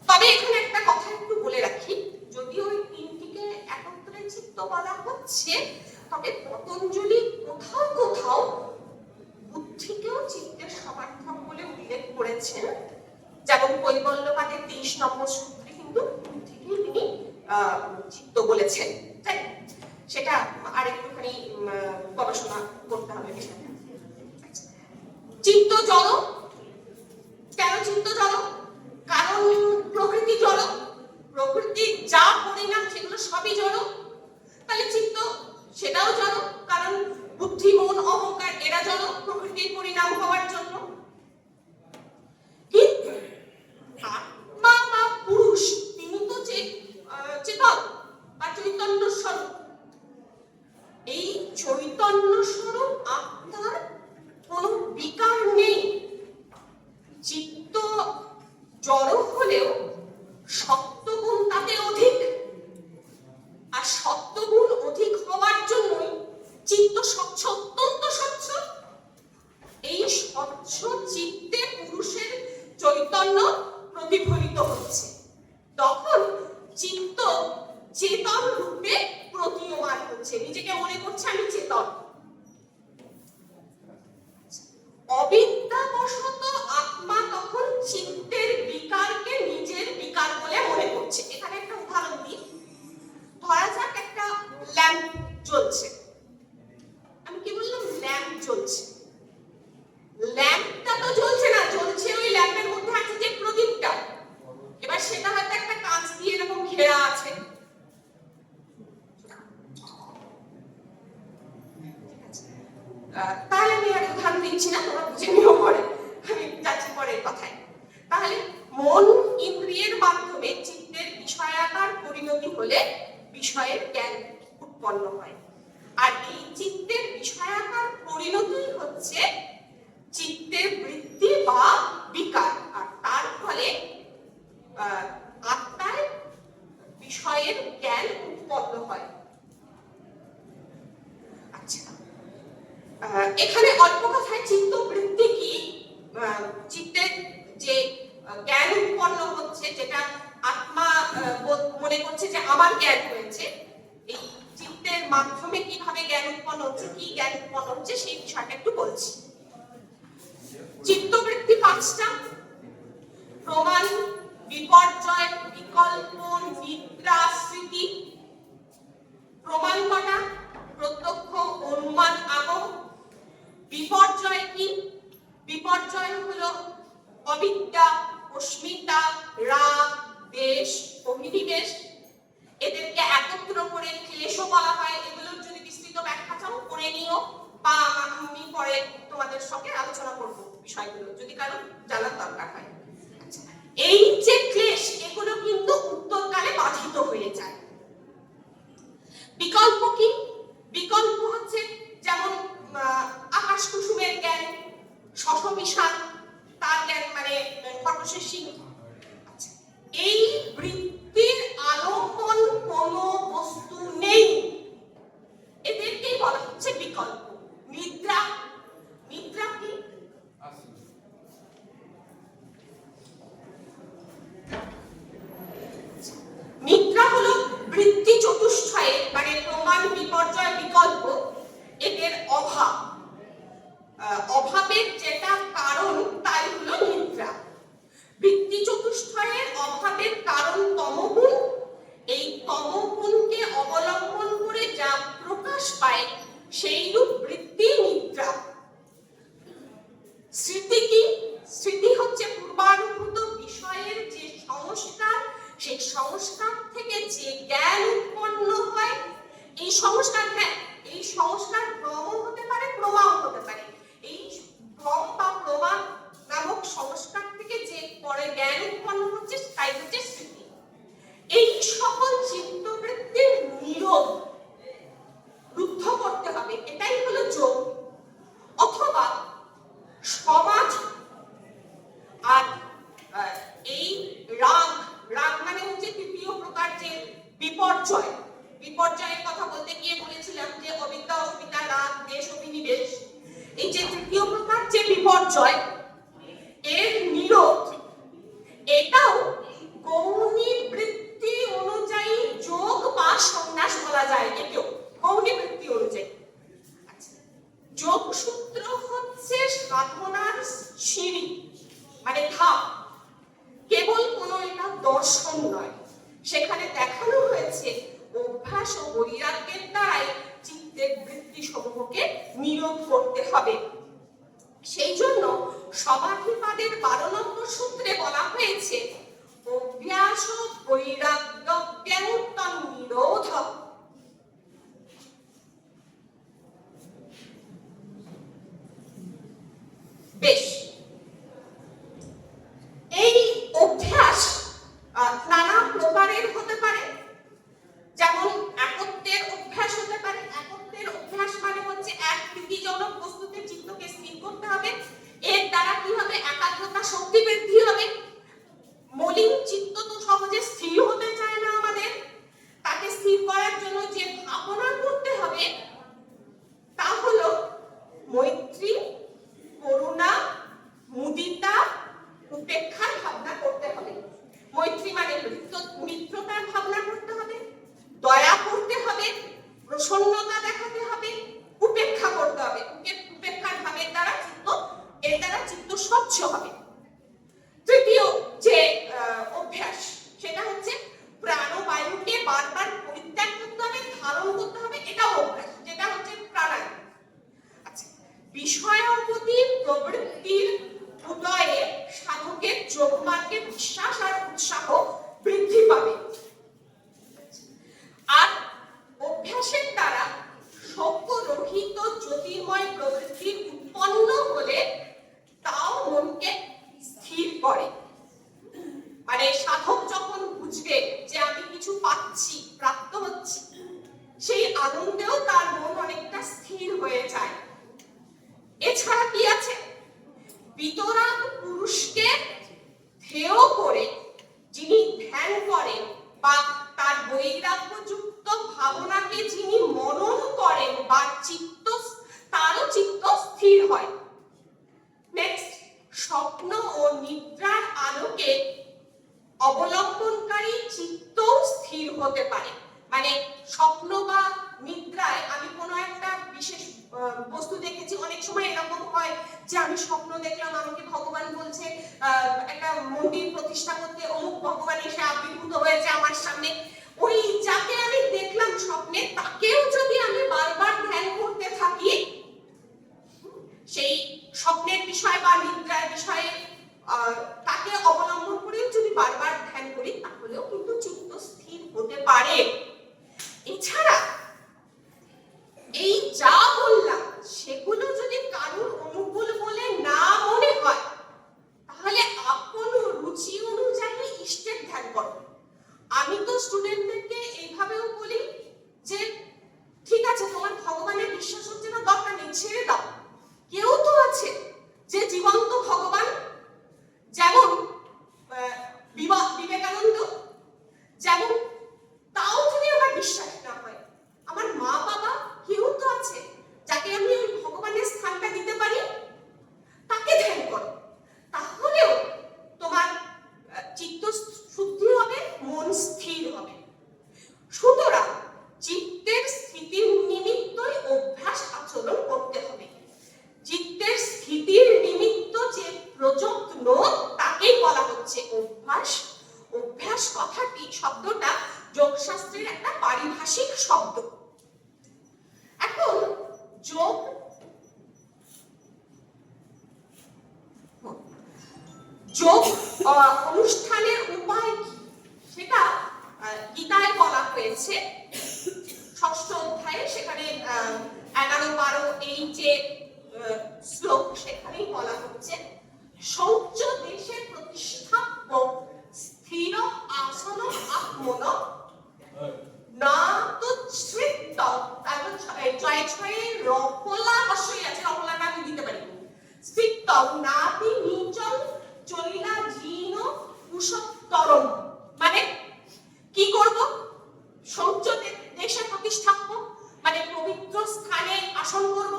তবে এখানে একটা কথা একটু বলে রাখি, যদিও ওই তিনটিকে একত্রে চিত্ত বলা হচ্ছে, তবে পতঞ্জলি কোথাও কোথাও বুদ্ধিকেও চিত্তের সমার্থক বলে উল্লেখ করেছেন। যেমন কৈবল্যবাদের 23 নম্বর সূত্রে কিন্তু বুদ্ধিকেই তিনি চিত্ত বলেছেন। তাই সেটা আর একটুখানি গবেষণা করতে হবে বিষয়টা। চিত্ত জড়। কেন চিত্ত জড়? কারণ প্রকৃতি জড়, প্রকৃতির যা পরিণাম সেগুলো সবই জড়। তাহলে চিত্ত সেটাও জড়, কারণ বুদ্ধি, মন, অহংকার এরা জড় প্রকৃতির পরিণাম হওয়ার জন্য। কিন্তু আত্মা বা পুরুষ তিনি তো চেতন বা চৈতন্য স্বরূপ। এই চৈতন্য স্বরূপ আত্মার কোনো বিকার নেই। চিত্ত জড় হলেও সত্ত্বগুণ তাতে অধিক, আর সত্ত্বগুণ অধিক হওয়ার জন্যই চিত্ত স্বচ্ছ, অত্যন্ত স্বচ্ছ। এই স্বচ্ছ চিত্তে পুরুষের চৈতন্য প্রতিফলিত হচ্ছে, তখন চিত্ত চেতন রূপে প্রতীয়মান হচ্ছে, নিজেকে মনে করছে আমি চেতন। অবিদ্যাবশত আত্মা তখন চিত্তের বিকারকে নিজের বিকার বলে মনে করছে। এখানে একটা উদাহরণ দিই। ধরা যাক একটা ল্যাম্প জ্বলছে, আমি কি বললাম? ল্যাম্প জ্বলছে। ল্যাম্পটা তো জ্বলছে না, জ্বলছে ওই ল্যাম্পের মধ্যে আছে যে প্রদীপটা। এবার সেটা হয়তো একটা কাঁচ দিয়ে এরকম ঘেরা আছে। তাহলে আমি আর উদাহরণ দিচ্ছি না, তোমরা বুঝে নিও পরে, আমি যাচ্ছি পরের কথায়। তাহলে মন ইন্দ্রিয়ের মাধ্যমে চিত্তের বিষয়াকার পরিণতি হলে বিষয়ের জ্ঞান উৎপন্ন হয়, আর এই চিত্তের বিষয়াকার পরিণতি হচ্ছে চিত্তের বৃত্তি বা বিকার, আর তার ফলে আত্মার বিষয়ের জ্ঞান উৎপন্ন হয়। আচ্ছা, এখানে অল্প কথায় চিত্ত বৃত্তি কি, চিত্তের যে জ্ঞান উৎপন্ন হচ্ছে, যেটা আত্মা মনে করছে যে আমার জ্ঞান হয়েছে, এই চিত্তের মাধ্যমে কিভাবে জ্ঞান উৎপন্ন হচ্ছে, কি জ্ঞান উৎপন্ন হচ্ছে সেই বিষয়টা একটু বলছি। চিত্তবৃত্তি 5টা: প্রমাণ, বিপর্যয়, বিকল্প, নিদ্রা, স্মৃতি। প্রমাণ কটা? প্রত্যক্ষ, অনুমান, আগম। বিপর্যয় কি? বিপর্যয় হলো অবিদ্যা, অস্মিতা, রাগ, দেশ, অভিনিবেশ। এদেরকে একত্র করে ক্লেশও বলা হয়। এগুলোর যদি বিস্তৃত ব্যাখ্যা চাও করে নিও, বা আমি পরে তোমাদের সঙ্গে আলোচনা করব বিষয়গুলো যদি কারো জানার দরকার হয়। এই যে ক্লেশ, এগুলো কিন্তু উত্তরকালে বাধিত হয়ে যায়। বিকল্প কি? বিকল্প হচ্ছে যেমন আকাশ কুসুমের জ্ঞান, শশ বিশাল তার জ্ঞান, মানে খরগোশের সিংহ। এই বৃত্তির আলম্বন কোন বস্তু নেই, এদেরকেই বলা হচ্ছে বিকল্প। নিদ্রা, নিদ্রা কি? সংস্কার থেকে যে জ্ঞান উৎপন্ন হয়, এই সংস্কার, হ্যাঁ, এই সংস্কার ভ্রমও হতে পারে, প্রমাও হতে পারে। এই ভ্রম বা প্রমা নামক সংস্কার থেকে যে পরে জ্ঞান উৎপন্ন হচ্ছে তাই হচ্ছে স্মৃতি। এই সকল চিত্তবৃত্তির নিরোধ রুদ্ধ করতে হবে, এটাই হলো যোগ। অথবা সমাজ আর এই রাগ, রাগ মানে হচ্ছে তৃতীয় প্রকার যে বিপর্যয়, বিপর্যয়ের কথা বলতে গিয়ে বলেছিলাম যে অবিদ্যা, অস্মিতা, রাগ, দেশ, অভিনিবেশ, এই যে তৃতীয় প্রকার যে বিপর্যয়, এর নিরোধ, এটাও গৌণী বৃত্তি অনুযায়ী যোগ বা সন্ন্যাস বলা যায়। একেও গৌণী বৃত্তি অনুযায়ী। যোগ সূত্র হচ্ছে সাধনার সিঁড়ি, মানে ধাপ, কেবল কোনো এটা দর্শন নয়। সেখানে দেখানো হয়েছে অভ্যাস ও বৈরাগ্যের দ্বারাই চিত্তের বৃত্তি সমূহকে নিরোধ করতে হবে। সেই জন্য সমাধিপাদের 12 নম্বর সূত্রে বলা হয়েছে অভ্যাস ও বৈরাগ্য জ্ঞানোত্তম নিরোধ। বেশ, এই অভ্যাস নানা প্রকারের হতে পারে। যেমন একত্বের অভ্যাস হতে পারে। একত্বের অভ্যাস মানে হচ্ছে এক প্রীতিজনক বস্তুতে চিত্তকে স্থির করতে হবে। এর দ্বারা কি হবে? একাগ্রতা, শক্তি বৃদ্ধি হবে। মলিন চিত্ত তো সহজে স্থির হতে চায় না আমাদের। তাকে স্থির করার জন্য যে ভাবনা করতে হবে তা হলো মৈত্রী, করুণা, মুদিতা, উপেক্ষার ভাবনা করতে হবে। মৈত্রী মানে মিত্রতার ভাবনা করতে হবে, দয়া করতে হবে, প্রসন্নতা দেখাতে হবে, উপেক্ষা করতে হবে। উপেক্ষার ভাবের দ্বারা এর দ্বারা চিত্ত স্বচ্ছ হবে। তৃতীয় যে অভ্যাস, সেটা হচ্ছে প্রাণবায়ুকে বারবার পরিত্যাগ করতে হবে, ধারণ করতে হবে। এটাও অভ্যাস, যেটা হচ্ছে প্রাণায়াম। আচ্ছা, বিষয়ের প্রতি প্রবৃত্তির উদয়ে সাধকের যোগমার্গে বিশ্বাস আর উৎসাহ বৃদ্ধি পাবে। আর অভ্যাসের দ্বারা শোকরহিত জ্যোতির্ময় প্রবৃত্তি উৎপন্ন হলে তাও মনকে স্থির করে। মানে সাধক যখন বুঝবে যে আমি কিছু পাচ্ছি, প্রাপ্ত হচ্ছি, সেই আনন্দেও তার মন অনেকটা স্থির হয়ে যায়। এছাড়া কি আছে? বিতরাগ পুরুষকে ধ্যেয় করে যিনি ধ্যান করেন বা তার বৈরাগ্যযুক্ত ভাবনাকে যিনি মনন করেন বা তারও চিত্ত স্থির হয়। নেক্সট, স্বপ্ন ও নিদ্রার আলোকে অবলম্বনকারী চিত্ত স্থির হতে পারে। মানে স্বপ্ন বা নিদ্রায় আমি কোনো একটা বিশেষ বস্তু দেখেছি। অনেক সময় এরকম হয় যে আমি স্বপ্ন দেখলাম, আমাকে ভগবান বলছে একটা মন্দির প্রতিষ্ঠা করতে, অমুক ভগবান এসে আবির্ভূত হয়েছে আমার সামনে। ওই যাকে আমি দেখলাম স্বপ্নে, তাকেও যদি আমি বারবার ধ্যান করতে থাকি, সেই স্বপ্নের বিষয় বা নিদ্রার বিষয়ে তাকে অবলম্বন করেও যদি বারবার ধ্যান করি, তাহলেও কিন্তু চিত্ত স্থির হতে পারে। এছাড়া এই যা বললাম সেগুলো যদি কারোর অনুকূল বলে না মনে হয়, তাহলে আপন রুচি অনুযায়ী ইষ্টের ধ্যান করো। আমি তো স্টুডেন্টদেরকে এইভাবেও বলি যে ঠিক আছে, তোমার ভগবানের বিশ্বাস হচ্ছে না, দরকার নেই, ছেড়ে দাও। কেউ তো আছে যে জীবন্ত ভগবান, যেমন বিবেকানন্দ, যেমন, তাও যদি আমার বিশ্বাস না হয়, আমার মা বাবা কেউ তো আছে যাকে আমি ওই ভগবানের স্থানটা দিতে পারি, তাকে ধ্যান করো। তাহলেও তোমার চিত্ত শুদ্ধি হবে, মন স্থির হবে। সুতরাং চিত্তের স্থিতির নিমিত্তই অভ্যাস আচরণ করতে হবে। চিত্তের স্থিতির নিমিত্ত যে প্রযত্ন, তাকেই বলা হচ্ছে অভ্যাস। অভ্যাস কথাটি, শব্দটা যোগশাস্ত্রের একটা পারিভাষিক শব্দ। এখন যোগ অনুষ্ঠানের উপায় কি, সেটা গীতায় বলা হয়েছে 6ষ্ঠ অধ্যায়ে, সেখানে 11-12 এই যে শ্লোক, সেখানেই বলা হচ্ছে শৌচ দেশে প্রতিষ্ঠাপ্য স্থির আসন আত্মন না তো স্বৃত্ত। তারপর জয় ছয়ে রফলা অবশ্যই আছে, রফলাটা আমি দিতে পারি। স্বৃত্ত নাতি নিচল চলিলা জীন কুশত্তরম, মানে কি করব? শৌচ দেশে প্রতিষ্ঠাপ্য মানে পবিত্র স্থানে আসন করব।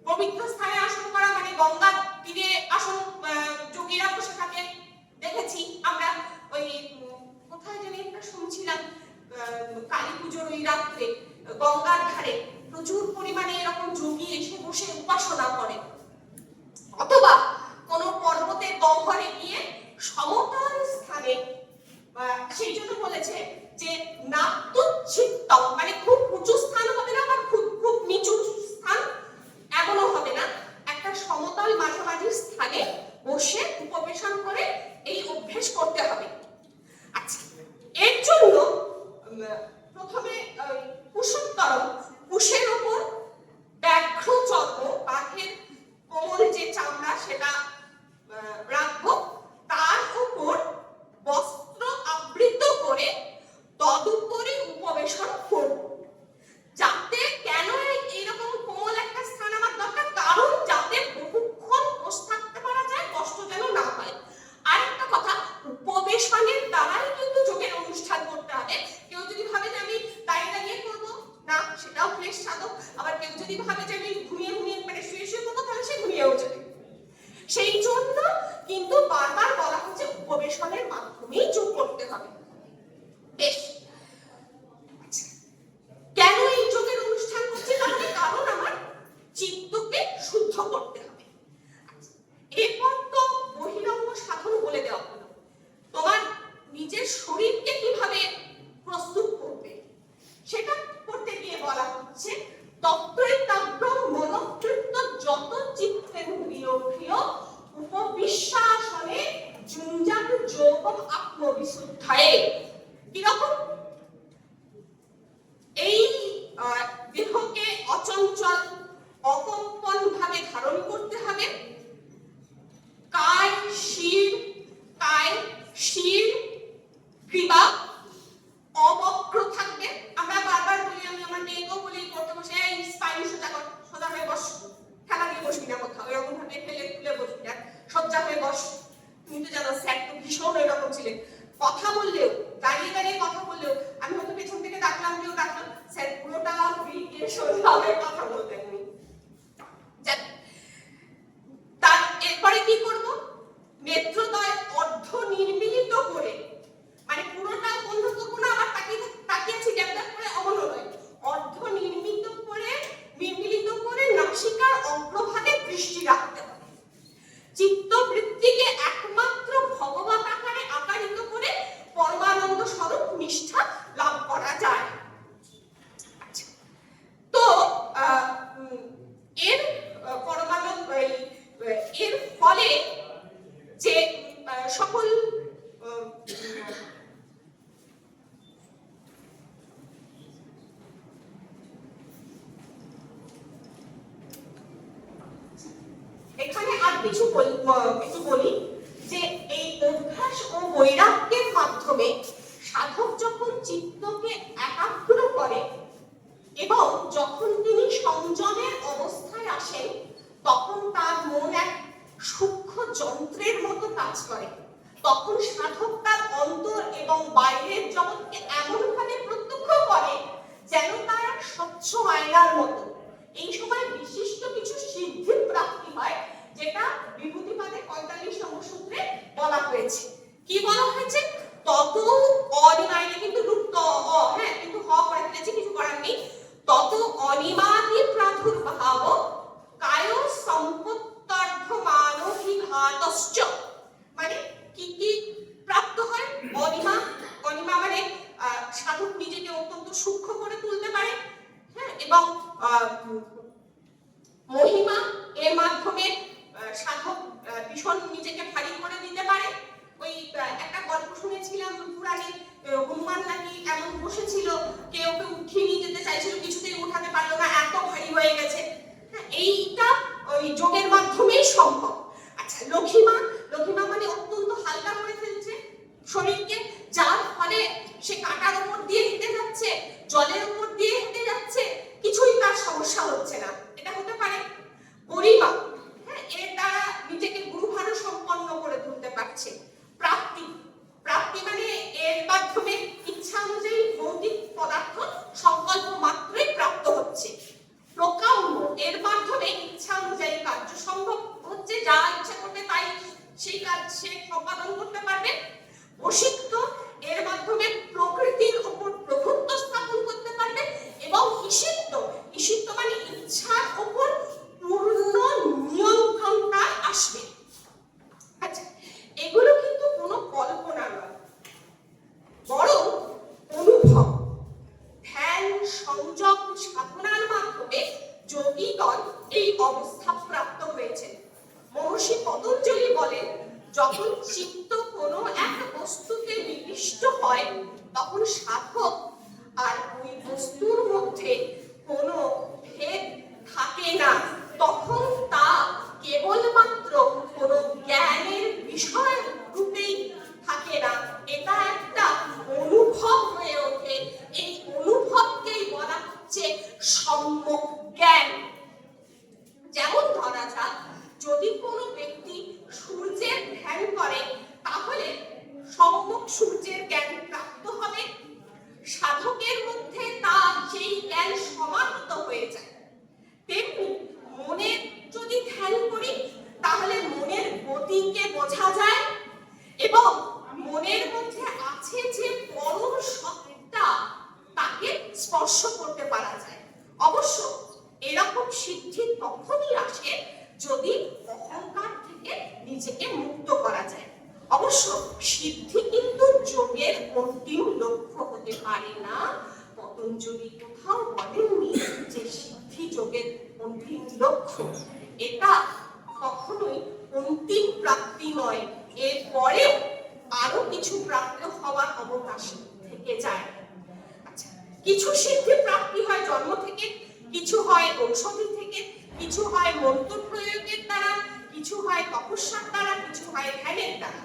পবিত্র স্থানে আসন করা মানে গঙ্গা তীরে আসন যোগীরা বসে থাকে, দেখেছি আমরা। ওই কোথায় জানি একটা শুনছিলাম, কালী পুজোর ওই রাত্রে গঙ্গার ধারে প্রচুর পরিমাণে এরকম যোগী এসে বসে উপাসনা করে। অথবা কোন পর্বতের গহ্বরে গিয়ে সমতল স্থানে, সেই জন্য বলেছে যে নাত্যুচ্ছিত্ত মানে খুব উঁচু স্থান হবে না, আবার খুব খুব নিচু স্থান এমনও হবে না, একটা সমতল মাঝামাঝি স্থানে বসে উপবেশন করে এই অভ্যেস করতে হবে। আচ্ছা, এর জন্য প্রথমে কুশত্তরম, কুশের উপর ব্যাঘ্র চর্ম, বাঘের কোমল যে চামড়া সেটা রাখবো, তার উপর বস্ত্র আবৃত করে তদুপরি উপবেশন করব। যাতে কেন এইরকম কোমল একটা স্থান আমার দরকার? কারণ যাতে বহুক্ষণ বসে থাকতে পারা যায়, কষ্ট যেন না হয়। আরেকটা কথা, উপবেশনের দ্বারাই কিন্তু যোগের অনুষ্ঠান করতে হবে। কেউ যদি ভাবে যে আমি দাঁড়িয়ে দাঁড়িয়ে করবো, না, সেটাও ক্লেশ সাধক। আবার কেউ যদি ভাবে যে আমি ঘুমিয়ে ঘুমিয়ে মানে শুয়ে শুয়ে করবো, তাহলে সে ঘুমিয়েও যাবে। সেই জন্য কিন্তু বারবার বলা হচ্ছে উপবেশনের মাধ্যমেই যোগ করতে হবে। বেশ, কেন এই যোগের অনুষ্ঠান করছি? তাহলে কারণ আমার চিত্তকে শুদ্ধ করতে হবে। এরপর তো বহিরঙ্গ সাধন বলে দেওয়া হলো। তোমার নিজের শরীরকে কিভাবে প্রস্তুত করবে সেটা করতে গিয়ে বলা হচ্ছে তত্ত্বৈতাগ্র মনকৃত্য যত চিত্তেন্দ্রিয় প্রিয় উপবিশ্বাসনে যুঞ্জাত যোগম আত্মবিশুদ্ধায়ে। কিরকম? এই দেহকে অচঞ্চল অকম্পন ভাবে ধারণ করতে হবে। কায় শির গ্রীবা অবক্র থাকবে। আমরা বারবার বলি, আমি আমার মেয়েকেও বলি করতে বসে, এই স্পাইন সোজা কর, সোজা হয়ে বস, খেলা দিয়ে বসবি না কোথাও, এরকম ভাবে ফেলে তুলে বসবি না, সোজা হয়ে বস। তুমি তো জানো স্যার তো ভীষণ এরকম ছিলেন, কথা বললেও দাঁড়িয়ে দাঁড়িয়ে কথা বললেও আমি হয়তো পেছন থেকে ডাকলাম, কেউ ডাকলাম, স্যার পুরোটা ফিরে সোজা হয়ে কথা বলতেন উনি। তার এরপরে কি করব? নেত্রদ্বয় অর্ধ নির্মিলিত করে, মানে পুরোটা বন্ধ করবো না, আবার তাকিয়েছি ডেভেলপ করে, অমন নয়, অর্ধ নির্মিলিত করে নাসিকার অগ্রভাগে দৃষ্টি রাখতে হবে। চিত্তবৃত্তিকে একমাত্র ভগবত আকারে আকারিত করে পরমানন্দ স্বরূপ নিষ্ঠা লাভ করা যায়। তো এর পরমানন্দ এর ফলে যে সকল এখানে আর কিছু বলি যে এই অভ্যাস ও বৈরাগ্যের মাধ্যমে সাধক যখন চিত্তকে একাগ্র করে এবং যখন তিনি সংযমের অবস্থায় আসেন, তখন তার মন এক সূক্ষ্ম যন্ত্রের মতো কাজ করে। তখন সাধক তার অন্তর এবং বাইরের জগৎকে এমন ভাবে প্রত্যক্ষ করে যেন তার এক স্বচ্ছ আয়নার মতো। এই সময় বিশিষ্ট কিছু সিদ্ধি প্রাপ্তি হয়, যেটা বিভূতিপাদে 45 নম্বর সূত্রে বলা হয়েছে। কি বলা হয়েছে? তত অনিমায়, কিন্তু লুপ্ত হ্যাঁ, কিন্তু হ করে ফেলেছে, কিছু করার নেই। তত অনিমাদি প্রাদুর্ভাব কায় সম্পত্তার্থ মানবিঘাতশ্চ, মানে কি কি প্রাপ্ত হয়? অনিমা মানে সাধক নিজেকে অত্যন্ত সূক্ষ্ম করে তুলতে পারে, হ্যাঁ, এবং মহিমা এর মাধ্যমে সাধক ভীষণ নিজেকে ভারী করে দিতে পারে। ওই ওই একটা গল্প শুনেছিলাম পুরাণে, হনুমান নাকি এমন বসেছিল, কেউ ওকে উঠিয়ে নিয়ে যেতে চাইছিল, কিছুতেই উঠাতে পারলো না, এত ভারী হয়ে গেছে। হ্যাঁ, এইটা ওই যোগের মাধ্যমেই সম্ভব। আচ্ছা, লক্ষ্মীমা মানে অত্যন্ত হালকা করে ফেলছে শরীরকে, যার ফলে সে কাঁটার উপর দিয়ে হেঁটে যাচ্ছে, জলের উপর দিয়ে হেঁটে যাচ্ছে, কিছুই তার সমস্যা হচ্ছে না। এটা হতে পারে। গরিমা, হ্যাঁ, এর দ্বারা নিজেকে গুরুভার সম্পন্ন করে তুলতে পারছে। প্রাপ্তি মানে এর মাধ্যমে ইচ্ছা অনুযায়ী ভৌতিক পদার্থ সংকল্প মাত্রই প্রাপ্ত হচ্ছে। প্রকাম্য, এর মাধ্যমে ইচ্ছা অনুযায়ী কার্য সম্ভব হচ্ছে, যা ইচ্ছা করবে তাই সেই কাজ সে সম্পাদন করতে পারবে। বশিষ্ঠ, এর মাধ্যমে প্রকৃতির উপর প্রভুত্ব স্থাপন করতে পারবে। এবং ঈশিত্ব মানে ইচ্ছার উপর পূর্ণ নিয়ন্ত্রণটা আসবে। আচ্ছা, এগুলো কিন্তু কোনো কল্পনা নয়, বরং অনুভব। ধ্যান, সংযম, সাধনার মাধ্যমে যোগীগণ এই অবস্থা প্রাপ্ত হয়েছেন। মহর্ষি পতঞ্জলি বলেন, যখন চিত্ত কোনো এক বস্তুতে নিবিষ্ট হয়, তখন সাধক আর ওই বস্তুর মধ্যে কোনো ভেদ থাকে না, তখন তা কেবলমাত্র কোনো জ্ঞানের বিষয় রূপেই থাকে না, এটা একটা অনুভব হয়ে ওঠে। এই অনুভবকেই বলা হচ্ছে সম্যক জ্ঞান। যেমন ধরা যাক, যদি কোনো ব্যক্তি সূর্যের ধ্যান করে, তাহলে সম্যক সূর্যের জ্ঞান প্রাপ্ত হবে। সাধকের মধ্যে তার সেই জ্ঞান সমাহিত হয়ে যায়। তেমনি মনের যদি ধ্যান করি, তাহলে মনের গতিকে বোঝা যায় এবং মনের মধ্যে আছে যে পরম সত্তা, তাকে স্পর্শ করতে পারা যায়। অবশ্য এরকম সিদ্ধি তখনই আসে যদি অহংকার থেকে নিজেকে মুক্ত করা যায়। অবশ্য সিদ্ধি কিন্তু যোগের অন্তিম লক্ষ্য হতে পারে না। পতঞ্জলি কোথাও বলেননি যে সিদ্ধি যোগের অন্তিম লক্ষ্য। এটা কখনোই অন্তিম প্রাপ্তি নয়, এরপরেও আরো কিছু প্রাপ্ত হওয়ার অবকাশ থেকে যায়। আচ্ছা, কিছু সিদ্ধি প্রাপ্তি হয় জন্ম থেকে, কিছু হয় ঔষধি থেকে, কিছু হয় মন্ত্র প্রয়োগের দ্বারা, কিছু হয় তপস্যার দ্বারা, কিছু হয় ধ্যানের দ্বারা।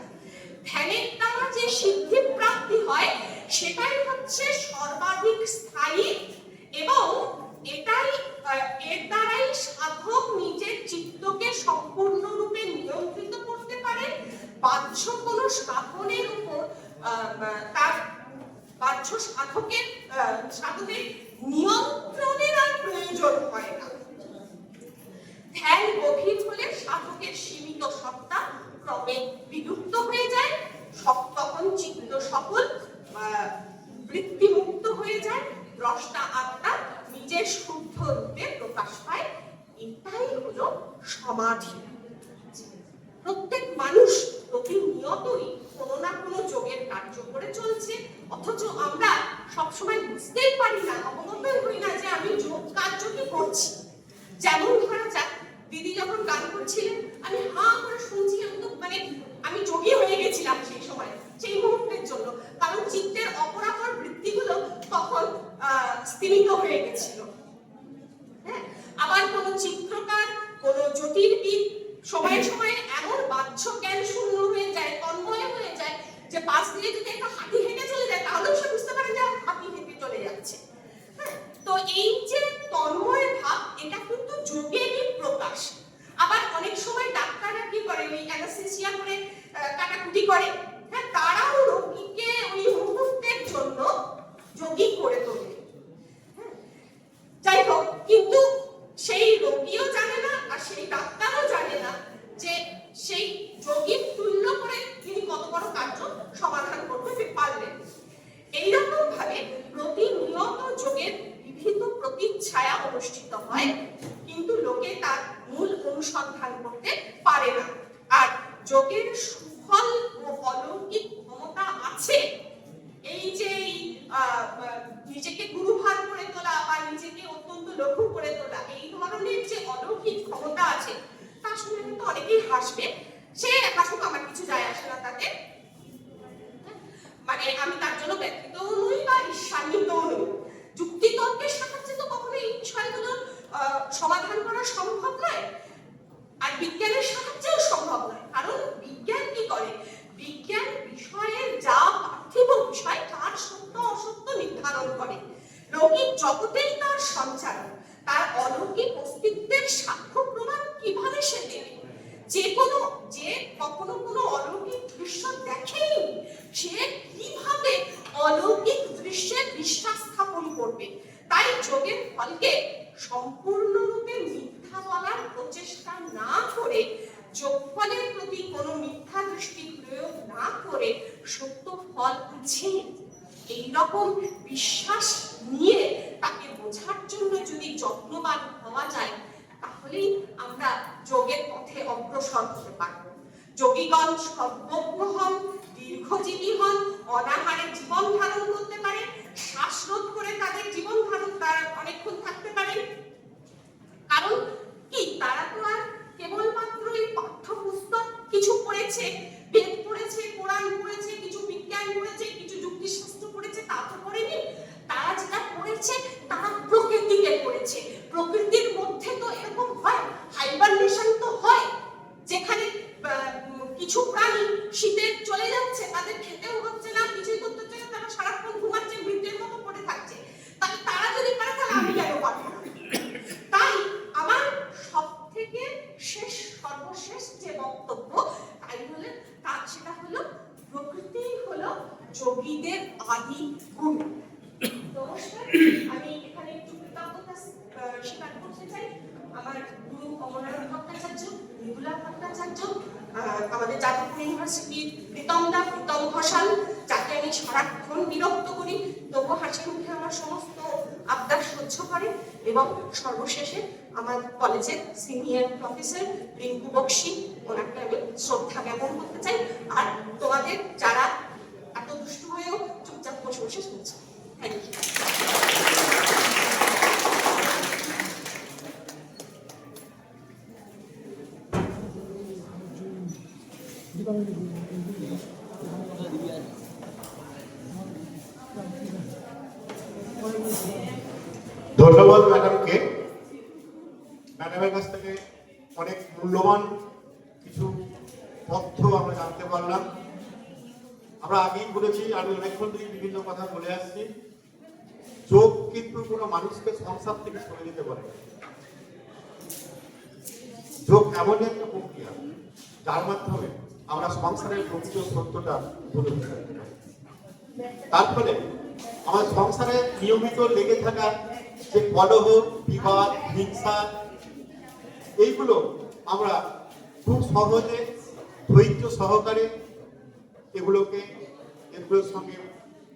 ধ্যানের দ্বারা যে সিদ্ধি প্রাপ্তি হয়, সেটাই হচ্ছে সর্বাধিক স্থায়ী এবং এর দ্বারাই সাধক নিজের চিত্তকে সম্পূর্ণরূপে নিয়ন্ত্রিত করতে পারে। বাহ্য কোনো সাধনের উপর তার বাহ্য সাধকের নিয়ন্ত্রণের আর প্রয়োজন হয় না। ধ্যান গভীর হলে সাধকের সীমিত সত্তা ক্রমে বিলুপ্ত হয়ে যায়, তখন চিত্ত সকল বৃত্তিমুক্ত হয়ে যায়, দ্রষ্টা আত্মা নিজের শুদ্ধ রূপে প্রকাশ পায়। এটাই হলো সমাধি। প্রত্যেক মানুষ প্রতিনিয়তই কোনো না কোনো যোগের কার্য করে চলছে, অথচ আমরা সবসময় বুঝতেই পারি না, অবগতই হই না যে আমি যোগ কার্যটি করছি। যেমন ধরা যাক, দিদি যখন গান করছিলেন, আমি হাঁ করে শুনছি, আমি যোগী হয়ে গেছিলাম সেই সময়, সেই মুহূর্তের জন্য, কারণ চিত্তের অপরাপর বৃত্তিগুলো তখন স্তিমিত হয়ে গেছিল। হ্যাঁ, আবার কোনো চিত্রকার, কোনো জ্যোতির্বিদ সময়ে সময়ে এমন বাহ্য জ্ঞান শূন্য হয়ে যায়, তন্ময় হয়ে যায়, যে পাশ দিয়ে যদি একটা হাতি হেঁটে চলে যায়, তাহলেও সে বুঝতে পারে যে হাতি হেঁটে চলে যাচ্ছে। হ্যাঁ, তো এই যে তন্ময় ভাব, এটা কিন্তু যোগেরই প্রকাশ। আবার অনেক সময় ডাক্তাররা কি করে, ওই অ্যানাস্থেসিয়া করে কাটাকুটি করে, হ্যাঁ, তারাও রোগীকে ওই মুহূর্তের জন্য যোগী করে তোলে। যাই হোক, কিন্তু সেই রোগীও জানে না আর সেই ডাক্তারও জানে না যে সেই যোগীর তুল্য করে তিনি কত বড় কার্য সমাধান করতে পারলেন। এইরকম ভাবে প্রতিনিয়ত যোগের বিভিন্ন প্রতিচ্ছায়া অনুষ্ঠিত হয়, কিন্তু লোকে তার মূল অনুসন্ধান করতে পারে না। আর যোগের সুফল ও অলৌকিক ক্ষমতা আছে, এই যে নিজেকে গুরুভার করে তোলা বা নিজেকে অত্যন্ত লঘু করে তোলা, এই ধরনের যে অলৌকিক ক্ষমতা আছে, তা শুনে কিন্তু অনেকেই হাসবে। সে হাসুক, আমার কিছু যায় আসে না তাতে। জগতেই তার সঞ্চারক, তার অলৌকিক অস্তিত্বের সাক্ষ্য প্রমাণ কিভাবে সে দেবে? যে কখনো কোনো অলৌকিক দৃশ্য দেখেনি, সে কিভাবে অলৌকিক দৃশ্যের বিশ্বাস স্থাপন করবে? তাই যোগের ফলকে সম্পূর্ণরূপে মিথ্যা বলার প্রচেষ্টা না করে, যোগফলের প্রতি কোনো মিথ্যা দৃষ্টি প্রয়োগ না করে, সত্য ফল আছে এইরকম বিশ্বাস নিয়ে তাকে বোঝার জন্য যদি যত্নবান হওয়া যায়, তাহলেই আমরা যোগের পথে অগ্রসর হতে পারব। যোগীগণ সর্বজ্ঞ হন, দীর্ঘজীবী হন, অনাহারে জীবন ধারণ করতে পারে, শ্বাসরোধ করে তাদের জীবন ধারণ তারা অনেকক্ষণ থাকতে পারে। কারণ কি, তারা তো আর কেবলমাত্র এই পাঠ্যপুস্তক কিছু পড়েছে, বেদ পড়েছে, কোরআন পড়েছে, কিছু বিজ্ঞান পড়েছে, কিছু যুক্তিশাস্ত্র পড়েছে, তা তো পড়েনি। তারা যেটা পড়েছে তারা প্রকৃতিকে পড়েছে। প্রকৃতির মধ্যে তো এরকম হয়, হাইবারনেশন তো হয়, যেখানে কিছু প্রাণী শীতে চলে যাচ্ছে, তাদের খেতেও হচ্ছে না, কিছুই করতে হচ্ছে না, তারা সারাক্ষণ ঘুমাচ্ছে, মৃত্যুর মতো পড়ে থাকছে। তাহলে তারা যদি পারে, তাহলে আমি কেন পারবো না? তাই আমার সব থেকে সর্বশেষ যে বক্তব্য তাই হলে সেটা হলো, প্রকৃতি হলো যোগীদের আদি গুরু। নমস্কার, আমি এখানে একটু কৃতজ্ঞতা স্বীকার করতে চাই আমার গুরু কমলানাথ ভট্টাচার্য, মৃদুলা ভট্টাচার্য, আমাদের যাদবপুর ইউনিভার্সিটির প্রীতম ঘোষাল, যাকে আমি সারাক্ষণ বিরক্ত করি, তবু হাসি মুখে আমার সমস্ত আবদার সহ্য করে, এবং সর্বশেষে আমার কলেজের সিনিয়র প্রফেসর রিঙ্কু বক্সি, ওনাকে আমি শ্রদ্ধা জ্ঞাপন করতে চাই। আর তোমাদের যারা এত দুষ্টু হয়েও চুপচাপ বসে বসে শুনছে, থ্যাংক ইউ। ধন্যবাদ ম্যাডামকে। ম্যাডামের কাছ থেকে অনেক মূল্যবান কিছু তথ্য আমরা জানতে পারলাম। আমরা আগেই বলেছি, আমি অনেকক্ষণ ধরে বিভিন্ন কথা বলে আসছি, যোগ কিন্তু কোনো মানুষকে সংসার থেকে সরে যেতে পারে। যোগ এমনই একটা প্রক্রিয়া যার মাধ্যমে আমরা সংসারের প্রকৃত সত্যটা বলে দিতে পারি। তার ফলে আমার সংসারে নিয়মিত লেগে থাকা যে কলহ, বিবাদ, হিংসা, এইগুলো আমরা খুব সহজে ধৈর্য সহকারে এগুলোর সঙ্গে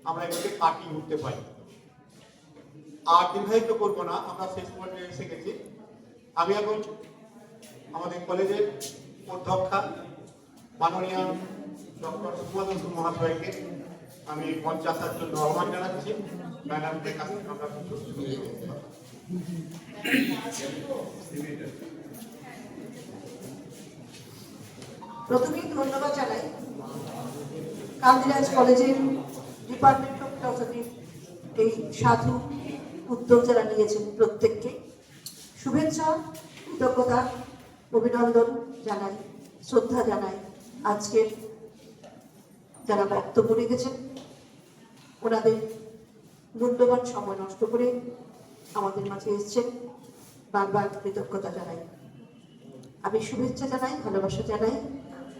আমরা এগুলোকে কাটিয়ে উঠতে পারি। আর দীর্ঘায়িত করবো না, আমরা শেষ পর্যায়ে এসে গেছি। আমি এখন আমাদের কলেজের অধ্যক্ষা মাননীয় ডক্টর সুমন মহাশয়কে আমি মঞ্চে আসার জন্য আহ্বান জানাচ্ছি। ম্যাডামকে কাছে আমরা প্রথমেই ধন্যবাদ জানাই কান্দিরাজ কলেজের ডিপার্টমেন্ট অফ ফিলসফির এই সাধু উদ্যোগ যারা নিয়েছেন প্রত্যেককে শুভেচ্ছা, কৃতজ্ঞতা, অভিনন্দন জানাই, শ্রদ্ধা জানাই। আজকের যারা বক্তব্য রেখেছেন ওনাদের মূল্যবান সময় নষ্ট করে আমাদের মাঝে এসছেন, বারবার কৃতজ্ঞতা জানাই। আমি শুভেচ্ছা জানাই, ভালোবাসা জানাই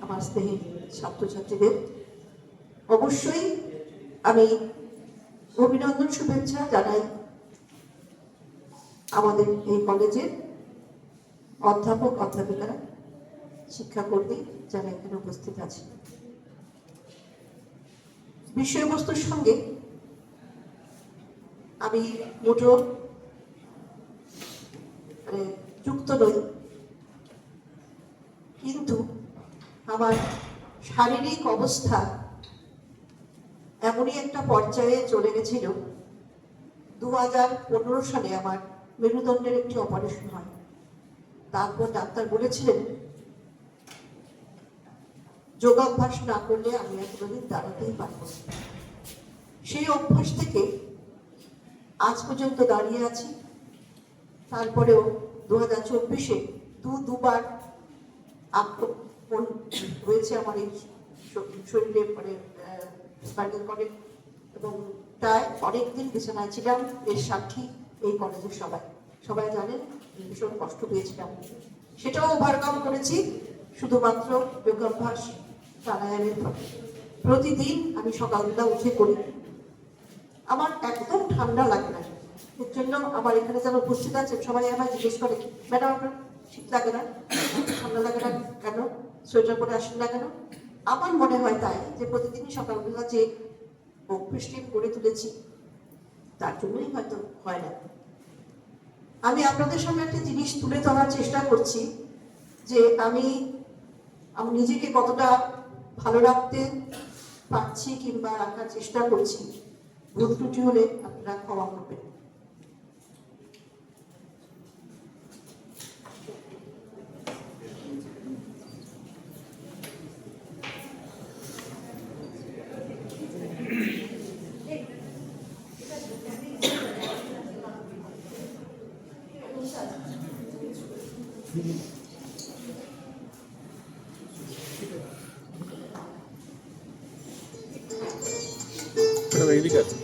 আমার স্নেহী ছাত্রছাত্রীদের। অবশ্যই আমি অভিনন্দন শুভেচ্ছা জানাই আমাদের এই কলেজের অধ্যাপক অধ্যাপিকারা, শিক্ষাকর্মী যারা এখানে উপস্থিত আছে। বিষয়বস্তুর সঙ্গে আমি মোটো যুক্ত নই, কিন্তু আমার শারীরিক অবস্থা এমনই একটা পর্যায়ে চলে গেছিল, 2015 সালে আমার মেরুদণ্ডের একটি অপারেশন হয়। তারপর ডাক্তার বলেছিলেন যোগাভ্যাস না করলে আমি এতদিন দাঁড়াতেই পারবো। সেই অভ্যাস থেকে আজ পর্যন্ত দাঁড়িয়ে আছি। তারপরেও 2024-এ দুবার আক্রমণ হয়েছে আমার এই শরীরে, স্পাইনাল কর্ডে, এবং প্রায় অনেকদিন বিছানায় ছিলাম, এর সাক্ষী এই কলেজের সবাই সবাই জানেন ভীষণ কষ্ট পেয়েছিলাম। সেটাও ওভারকাম করেছি শুধুমাত্র যোগাভ্যাস প্রাণায়ামের ফলে। প্রতিদিন আমি সকালবেলা উঠে করি, আমার একদম ঠান্ডা লাগে না। এর জন্য আমার এখানে যারা উপস্থিত আছে সবাই আমায় জিজ্ঞেস করে, ম্যাডাম আপনার শীত লাগে না, ঠান্ডা লাগে না কেন, সোয়েটার পরে আসেন না কেন? আমার মনে হয় তাই যে প্রতিদিনই সকালবেলা যে অভ্যেসটি গড়ে তুলেছি তার জন্যই হয়তো হয় না। আমি আপনাদের সামনে একটা জিনিস তুলে ধরার চেষ্টা করছি যে আমি নিজেকে কতটা ভালো রাখতে পারছি কিংবা রাখার চেষ্টা করছি। ভুল ত্রুটি হলে আপনারা ক্ষমা করবেন। এইদিকে আছে।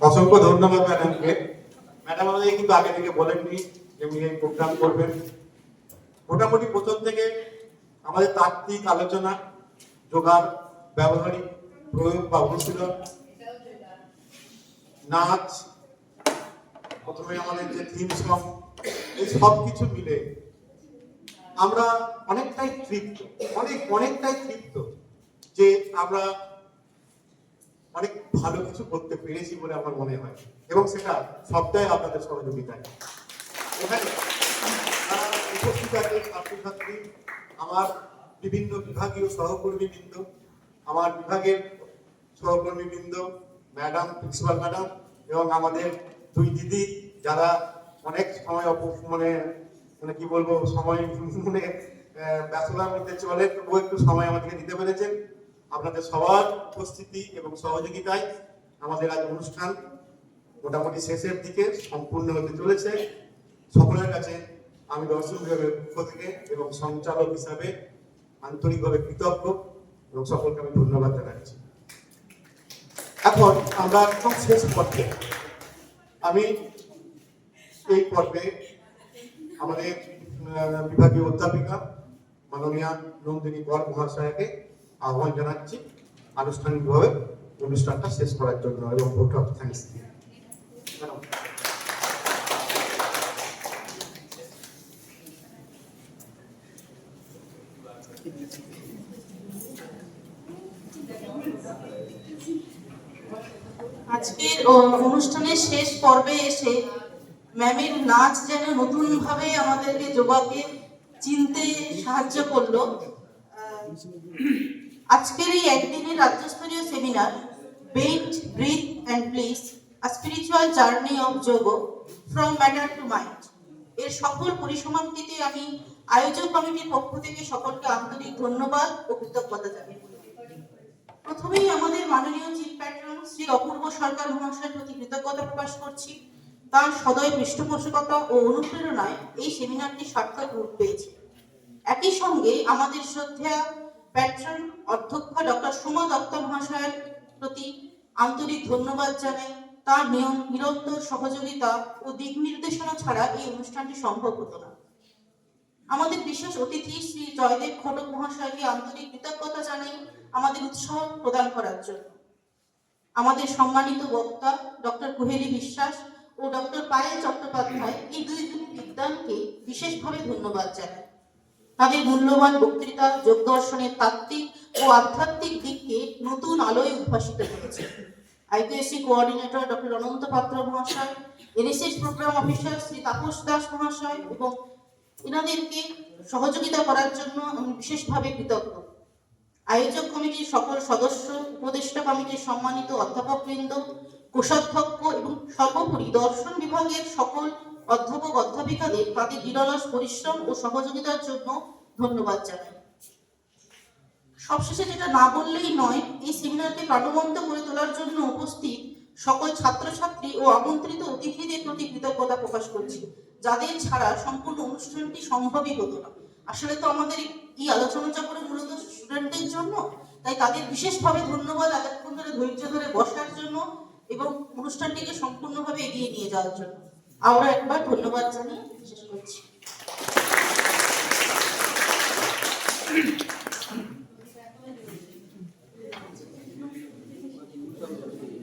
অসংখ্য ধন্যবাদ ম্যাডামকে। ম্যাডাম আমাদের কিন্তু আগে থেকে বলেননি যে উনি এই প্রোগ্রাম করবেন। মোটামুটি প্রথম থেকে আমাদের তাত্ত্বিক আলোচনা, যোগার, ব্যবহারিক প্রয়োগ বা অনুশীলন, নাচ, প্রথমে আমাদের যে থিম সং, এই সব কিছু মিলে আমরা অনেকটাই তৃপ্ত, অনেকটাই তৃপ্ত যে আমরা অনেক ভালো কিছু করতে পেরেছি বলে আমার মনে হয়, এবং সেটা সবটাই আপনাদের সহযোগিতায়। এখানে উপস্থিত আছে ছাত্রছাত্রী, আমার বিভিন্ন বিভাগীয় সহকর্মীবৃন্দ, আমার বিভাগের সহকর্মীবৃন্দ, ম্যাডাম, প্রিন্সিপাল ম্যাডাম, এবং আমাদের দুই দিদি যারা অনেক সময় মানে কি বলবো, সময় মানে ব্যস্ততার মধ্যে চলে, তবুও একটু সময় আমাদেরকে দিতে পেরেছেন। আপনাদের সবার উপস্থিতি এবং সহযোগিতায় আমাদের আজ অনুষ্ঠান মোটামুটি শেষের দিকে সম্পূর্ণ হতে চলেছে। সকলের কাছে আমি দর্শক বিভাগের পক্ষ থেকে এবং সঞ্চালক হিসাবে আন্তরিকভাবে কৃতজ্ঞ এবং সকলকে আমি ধন্যবাদ জানাচ্ছি। এখন আমরা একদম শেষ পর্বে, আমি এই পর্বে আমাদের বিভাগীয় অধ্যাপিকা মাননীয়া নন্দিনী কর মহাশয়াকে আহ্বান জানাচ্ছি আনুষ্ঠানিকভাবে অনুষ্ঠানটা শেষ করার জন্য এবং ভোট অফ থ্যাঙ্কস দিয়ে। আজকের অনুষ্ঠানের শেষ পর্বে এসে ম্যামের নাচ যেন নতুন ভাবে আমাদেরকে যোগাকে চিনতে সাহায্য করলো। আজকের এই একদিনের রাজ্যস্তরীয় seminar bet breath and please a spiritual journey of yog from matter to mind এর সফল পরিসমাপ্তিতে আমি আয়োজক কমিটির পক্ষ থেকে সকলকে আন্তরিক ধন্যবাদ ও কৃতজ্ঞতা জানাই। প্রথমেই আমাদের মাননীয় চিফ প্যাট্রন শ্রী অপূর্ব সরকার মহাশয়ের প্রতি কৃতজ্ঞতা প্রকাশ করছি। তার সদয় পৃষ্ঠপোষকতা ও অনুপ্রেরণায় এই সেমিনারটি সার্থক রূপ পেয়েছে। একই সঙ্গে আমাদের শ্রদ্ধেয় প্যাট্রন অধ্যক্ষ ডক্টর সোমা দত্ত মহাশয়ের প্রতি আন্তরিক ধন্যবাদ জানাই। তার নিরন্তর সহযোগিতা ও দিক নির্দেশনা ছাড়া এই অনুষ্ঠানটি সম্ভব হতো না। আমাদের বিশেষ অতিথি শ্রী জয়দেব ঘটক মহাশয়কে আন্তরিক কৃতজ্ঞতা জানাই আমাদের উৎসাহ প্রদান করার জন্য। আমাদের সম্মানিত বক্তা ডক্টর কুহেলি বিশ্বাস ও ডক্টর পায়েল চট্টোপাধ্যায় এই দুইজন বিদ্বানকে বিশেষভাবে ধন্যবাদ জানাই। তাদের মূল্যবান বক্তৃতা যোগ দর্শনের তাত্ত্বিক ও আধ্যাত্মিক দিককে নতুন আলোয় উদ্ভাসিত করেছে। IPSC coordinator doctor Ananta Patra মহাশয়, NSS programme officer Shri Tapas Das মহাশয় এবং এনাদেরকে সহযোগিতা করার জন্য আমি বিশেষভাবে কৃতজ্ঞ। আয়োজক কমিটির সকল সদস্য, উপদেষ্টা কমিটির সম্মানিত অধ্যাপকবৃন্দ, কোষাধ্যক্ষ এবং সর্বোপরি দর্শন বিভাগের সকল অধ্যাপক অধ্যাপিকাদের তাদের নিরলস পরিশ্রম ও সহযোগিতার জন্য ধন্যবাদ জানাই। সবশেষে যেটা না বললেই নয়, এই সেমিনারকে প্রাণবন্ত করে তোলার জন্য উপস্থিত সকল ছাত্রছাত্রী ও আমন্ত্রিত অতিথিদের প্রতি কৃতজ্ঞতা প্রকাশ করছি, যাদের ছাড়া সম্পূর্ণ অনুষ্ঠানটি সম্ভবই হতো না। আসলে তো আমাদের এই আলোচনা চক্র মূলত স্টুডেন্টদের জন্য, তাই তাদের বিশেষভাবে ধন্যবাদ এতক্ষণ ধরে ধৈর্য ধরে বসার জন্য এবং অনুষ্ঠানটিকে সম্পূর্ণভাবে এগিয়ে নিয়ে যাওয়ার জন্য। আমরা একবার ধন্যবাদ জানিয়ে শেষ করছি।